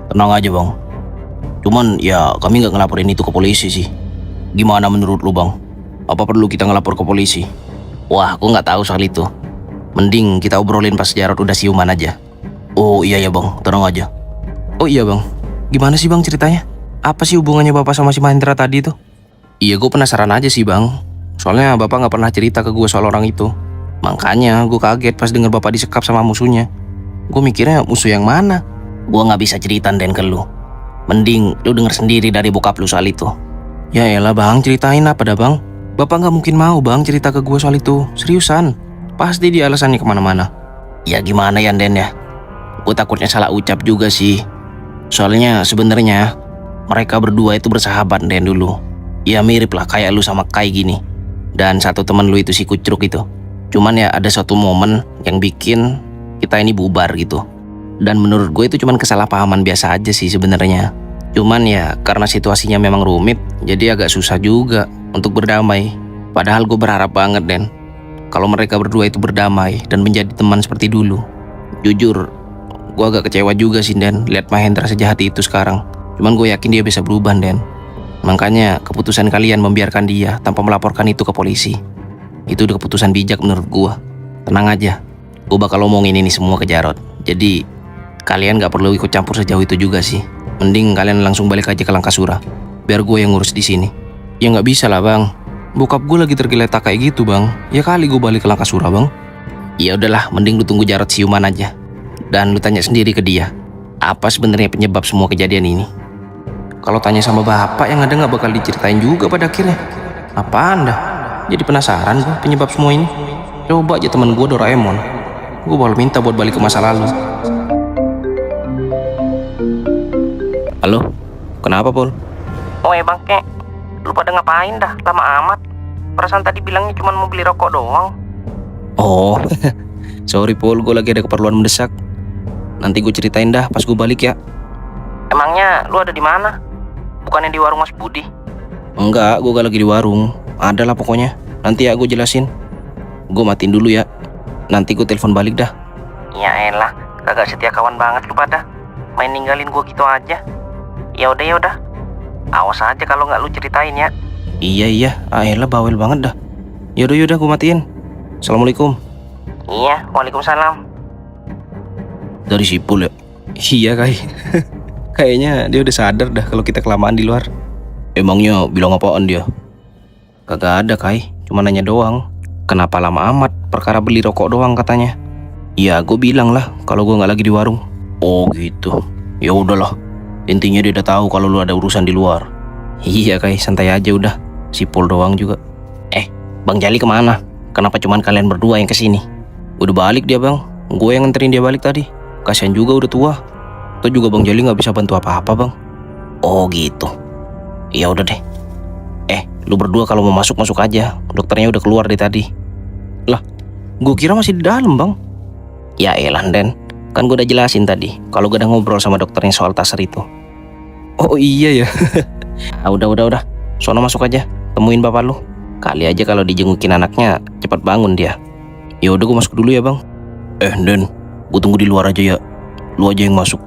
Tenang aja bang. Cuman ya kami nggak ngelaporin itu ke polisi sih. Gimana menurut lu bang? Apa perlu kita ngelapor ke polisi? Wah, aku nggak tahu soal itu. Mending kita obrolin pas Jarod udah siuman aja. Oh iya ya bang, tenang aja. Oh iya bang, gimana sih bang ceritanya? Apa sih hubungannya bapak sama si Mahendra tadi tuh? Iya gue penasaran aja sih bang. Soalnya bapak nggak pernah cerita ke gue soal orang itu. Makanya gue kaget pas denger bapak disekap sama musuhnya. Gue mikirnya musuh yang mana? Gue nggak bisa cerita, Den, ke lu. Mending lu denger sendiri dari bokap lu soal itu. Ya elah bang, ceritain apa dah bang? Bapak nggak mungkin mau bang cerita ke gue soal itu. Seriusan. Pasti dia alasannya kemana-mana. Ya gimana ya, Den ya? Gue takutnya salah ucap juga sih. Soalnya sebenarnya mereka berdua itu bersahabat, Den, dulu. Ya mirip lah kayak lu sama Kai gini. Dan satu temen lu itu si Kucruk itu. Cuman ya ada suatu momen yang bikin kita ini bubar gitu. Dan menurut gue itu cuman kesalahpahaman biasa aja sih sebenarnya. Cuman ya karena situasinya memang rumit, jadi agak susah juga untuk berdamai. Padahal gue berharap banget, Den, kalau mereka berdua itu berdamai dan menjadi teman seperti dulu. Jujur, gue agak kecewa juga sih, Den, lihat Mahendra sejahat itu sekarang. Cuman gue yakin dia bisa berubah, Den. Makanya keputusan kalian membiarkan dia tanpa melaporkan itu ke polisi, itu udah keputusan bijak menurut gue. Tenang aja, gue bakal omongin ini semua ke Jarod. Jadi kalian gak perlu ikut campur sejauh itu juga sih. Mending kalian langsung balik aja ke Langkasura, biar gue yang ngurus di sini. Ya nggak bisa lah bang. Bokap gue lagi tergeletak kayak gitu bang. Ya kali gue balik ke Langkasura bang. Ya udahlah, mending lu tunggu Jarod siuman aja. Dan lu tanya sendiri ke dia, apa sebenarnya penyebab semua kejadian ini. Kalau tanya sama bapak yang ada nggak bakal diceritain juga pada akhirnya. Apaan dah? Jadi penasaran gue penyebab semua ini. Coba aja temen gue Doraemon. Gue bakal minta buat balik ke masa lalu. Halo? Kenapa, Pol? Oh bang, kek. Lu pada ngapain dah? Lama amat. Perasaan tadi bilangnya cuma mau beli rokok doang. Oh, sorry Pol, gue lagi ada keperluan mendesak. Nanti gue ceritain dah pas gue balik ya. Emangnya lu ada di mana? Bukannya di warung Mas Budi? Enggak, gue gak lagi di warung. Ada lah pokoknya. Nanti ya gue jelasin. Gue matiin dulu ya. Nanti gue telepon balik dah. Ya elah, kagak setia kawan banget lu pada. Main ninggalin gua gitu aja. Ya udah. Awas aja kalau nggak lu ceritain ya. Iya, Aela bawel banget dah. Yaudah gue matiin. Assalamualaikum. Iya, waalaikumsalam. Dari Sipul ya? Iya Kai. Kayaknya dia udah sadar dah kalau kita kelamaan di luar. Emangnya bilang apaan dia? Kagak ada Kai, cuma nanya doang. Kenapa lama amat? Perkara beli rokok doang katanya. Ya gue bilang lah kalau gue nggak lagi di warung. Oh gitu. Ya udahlah. Intinya dia udah tahu kalau lu ada urusan di luar. Iya Kai, santai aja udah. Sipul doang juga. Bang Jali kemana? Kenapa cuman kalian berdua yang kesini? Udah balik dia bang. Gue yang nganterin dia balik tadi. Kasian juga udah tua. Tuh juga Bang Jali nggak bisa bantu apa-apa bang. Oh gitu. Ya udah deh. Lu berdua kalau mau masuk aja. Dokternya udah keluar dari tadi. Lah, gue kira masih di dalam bang. Ya elah Den, kan gue udah jelasin tadi kalau gue udah ngobrol sama dokternya soal taser itu. Oh iya ya. Udah. Sono masuk aja, temuin bapak lu. Kali aja kalau dijengukin anaknya cepat bangun dia. Ya udah gue masuk dulu ya bang. Den, gue tunggu di luar aja ya. Lu aja yang masuk.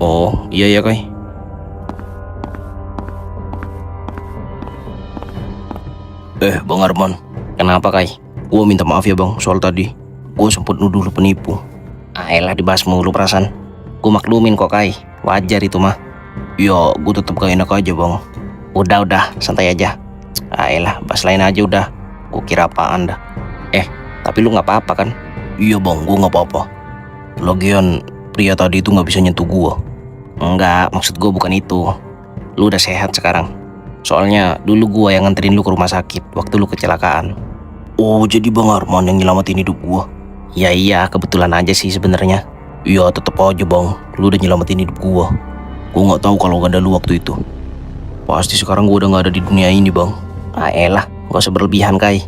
Oh iya ya Kai. Bang Arman. Kenapa Kai? Gue minta maaf ya bang soal tadi. Gue sempet nuduh lu penipu. Ayolah dibahas mulu perasaan. Gue maklumin kok Kai. Wajar itu mah. Ya gue tetep gak enak aja bang. Udah, santai aja. Ayolah, bahas lain aja udah. Gue kira apaan dah. Tapi lu gak apa-apa kan? Iya bang, gue gak apa-apa. Lagian pria tadi itu gak bisa nyentuh gue. Enggak, maksud gue bukan itu. Lu udah sehat sekarang. Soalnya dulu gue yang nganterin lu ke rumah sakit waktu lu kecelakaan. Oh jadi Bang Arman yang nyelamatin hidup gue? Ya iya, kebetulan aja sih sebenarnya. Iya tetep aja bang, lu udah nyelamatin hidup gue. Gue gak tahu kalau gak ada lu waktu itu. Pasti sekarang gue udah gak ada di dunia ini bang. Elah, gak usah berlebihan Kai.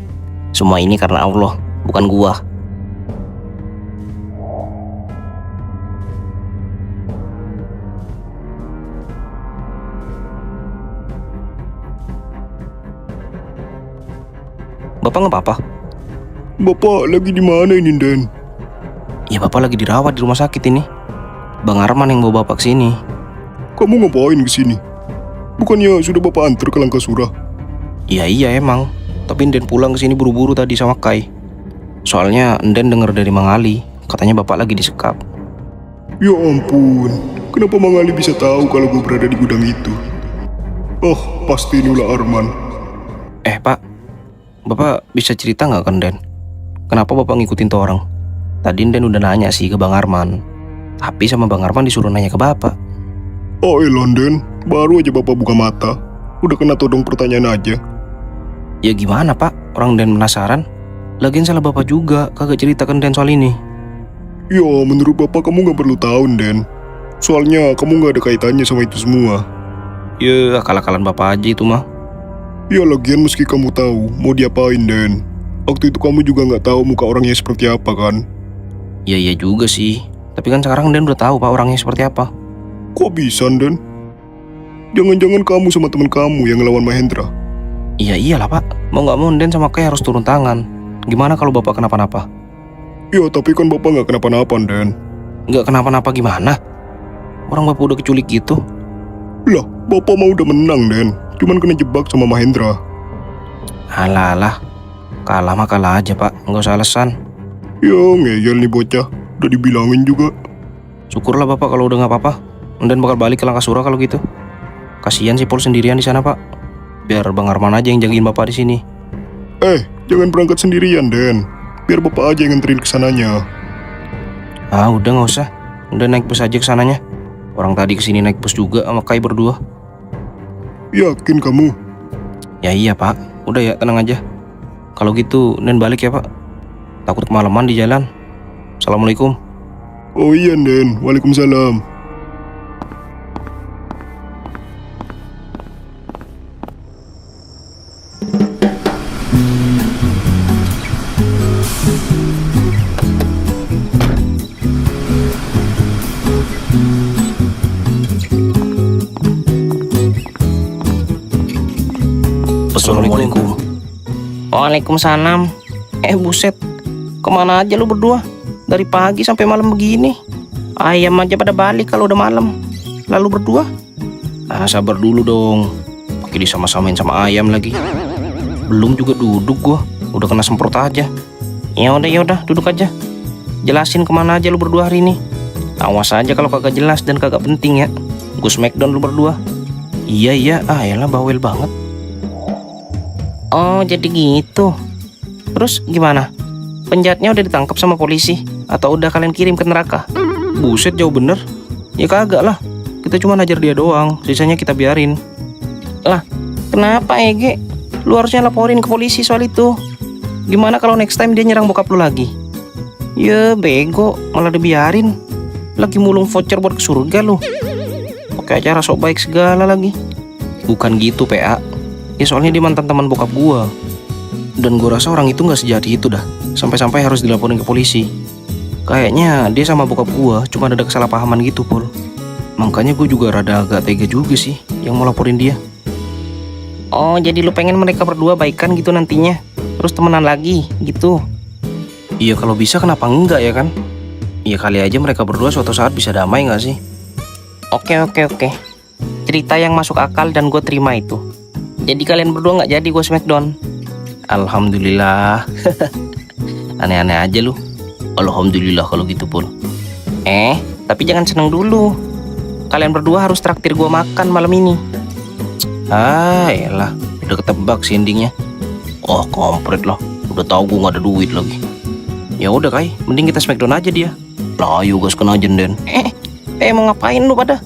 Semua ini karena Allah, bukan gua. Bapak nggak apa-apa? Bapak lagi di mana ini, Den? Ya bapak lagi dirawat di rumah sakit ini. Bang Arman yang bawa bapak ke sini. Kamu ngapain ke sini? Bukannya sudah bapak antar ke Langkasura? Iya emang. Tapi Nden pulang ke sini buru-buru tadi sama Kai. Soalnya Nden denger dari Mang Ali, katanya bapak lagi disekap. Ya ampun, kenapa Mang Ali bisa tahu kalau gue berada di gudang itu? Oh, pasti inilah Arman. Pak, bapak bisa cerita nggak ke Nden? Kenapa bapak ngikutin tuh orang? Tadi Nden udah nanya sih ke Bang Arman. Tapi sama Bang Arman disuruh nanya ke bapak. Oh Nden, baru aja bapak buka mata. Udah kena todong pertanyaan aja. Ya gimana pak, orang Den penasaran. Lagian salah bapak juga, kagak cerita ke Den soal ini. Ya menurut bapak kamu gak perlu tahu Den. Soalnya kamu gak ada kaitannya sama itu semua. Ya akal-akalan bapak aja itu mah. Ya lagian meski kamu tahu mau diapain Den. Waktu itu kamu juga gak tahu muka orangnya seperti apa kan? Ya iya juga sih. Tapi kan sekarang Den udah tahu pak orangnya seperti apa. Kok bisa Den? Jangan-jangan kamu sama teman kamu yang ngelawan Mahendra? Iya iyalah pak. Mau gak mau Den sama Kai harus turun tangan. Gimana kalau bapak kenapa-napa? Ya tapi kan bapak gak kenapa-napa Den. Gak kenapa-napa gimana? Orang bapak udah keculik gitu. Lah bapak mau udah menang Den. Cuman kena jebak sama Mahendra. Alah. Kalah mah kalah aja pak. Gak usah alasan. Ya ngeyel nih bocah. Udah dibilangin juga. Syukurlah bapak kalau udah gak apa-apa. Dan bakal balik ke Langkasura kalau gitu. Kasihan si Pol sendirian di sana pak. Biar Bang Arman aja yang jagain bapak di sini. Jangan berangkat sendirian Den. Biar bapak aja yang nganterin kesananya. Udah gak usah. Udah naik bus aja kesananya. Orang tadi kesini naik bus juga sama Kai berdua. Yakin kamu? Ya iya pak. Udah ya tenang aja. Kalau gitu Dan balik ya pak. Takut kemalaman di jalan. Assalamualaikum. Oh iya Den. Waalaikumsalam. Assalamualaikum. Waalaikumsalam. Buset, kemana aja lu berdua? Dari pagi sampai malam begini. Ayam aja pada balik kalau udah malam. Lalu berdua? Sabar dulu dong. Pakai disama-samain sama ayam lagi. Belum juga duduk gua, udah kena semprot aja. Ya udah, duduk aja. Jelasin kemana aja lu berdua hari ini. Awas aja kalau kagak jelas dan kagak penting ya. Gue smackdown lu berdua. Iya, elah bawel banget. Oh, jadi gitu. Terus gimana? Penjahatnya udah ditangkap sama polisi atau udah kalian kirim ke neraka? Buset, jauh bener. Ya kagak lah. Kita cuma najar dia doang, sisanya kita biarin. Lah, kenapa Ege? Lu harusnya laporin ke polisi soal itu. Gimana kalau next time dia nyerang bokap lu lagi? Ya bego, malah dibiarin. Lagi mulung voucher buat ke surga lu. Pakai acara sok baik segala lagi. Bukan gitu PA. Ya soalnya dia mantan teman bokap gua. Dan gua rasa orang itu gak sejahat itu dah, sampai-sampai harus dilaporin ke polisi. Kayaknya dia sama bokap gua cuma ada kesalahpahaman gitu, Pul. Makanya gue juga rada agak tega juga sih yang mau laporin dia. Oh, jadi lu pengen mereka berdua baikan gitu nantinya, terus temenan lagi gitu? Iya, kalau bisa kenapa enggak ya kan? Iya, kali aja mereka berdua suatu saat bisa damai gak sih? Oke. Cerita yang masuk akal dan gue terima itu. Jadi kalian berdua gak jadi gue smackdown? Alhamdulillah. Aneh-aneh aja lu. Alhamdulillah kalau gitu, Pul. Tapi jangan seneng dulu. Kalian berdua harus traktir gue makan malam ini. Elah, udah ketebak sih endingnya. Oh, komplit lah. Udah tahu gue gak ada duit lagi. Ya udah Kai, mending kita smackdown aja dia. Lah, ayo gaskan aja Den. Mau ngapain lu pada?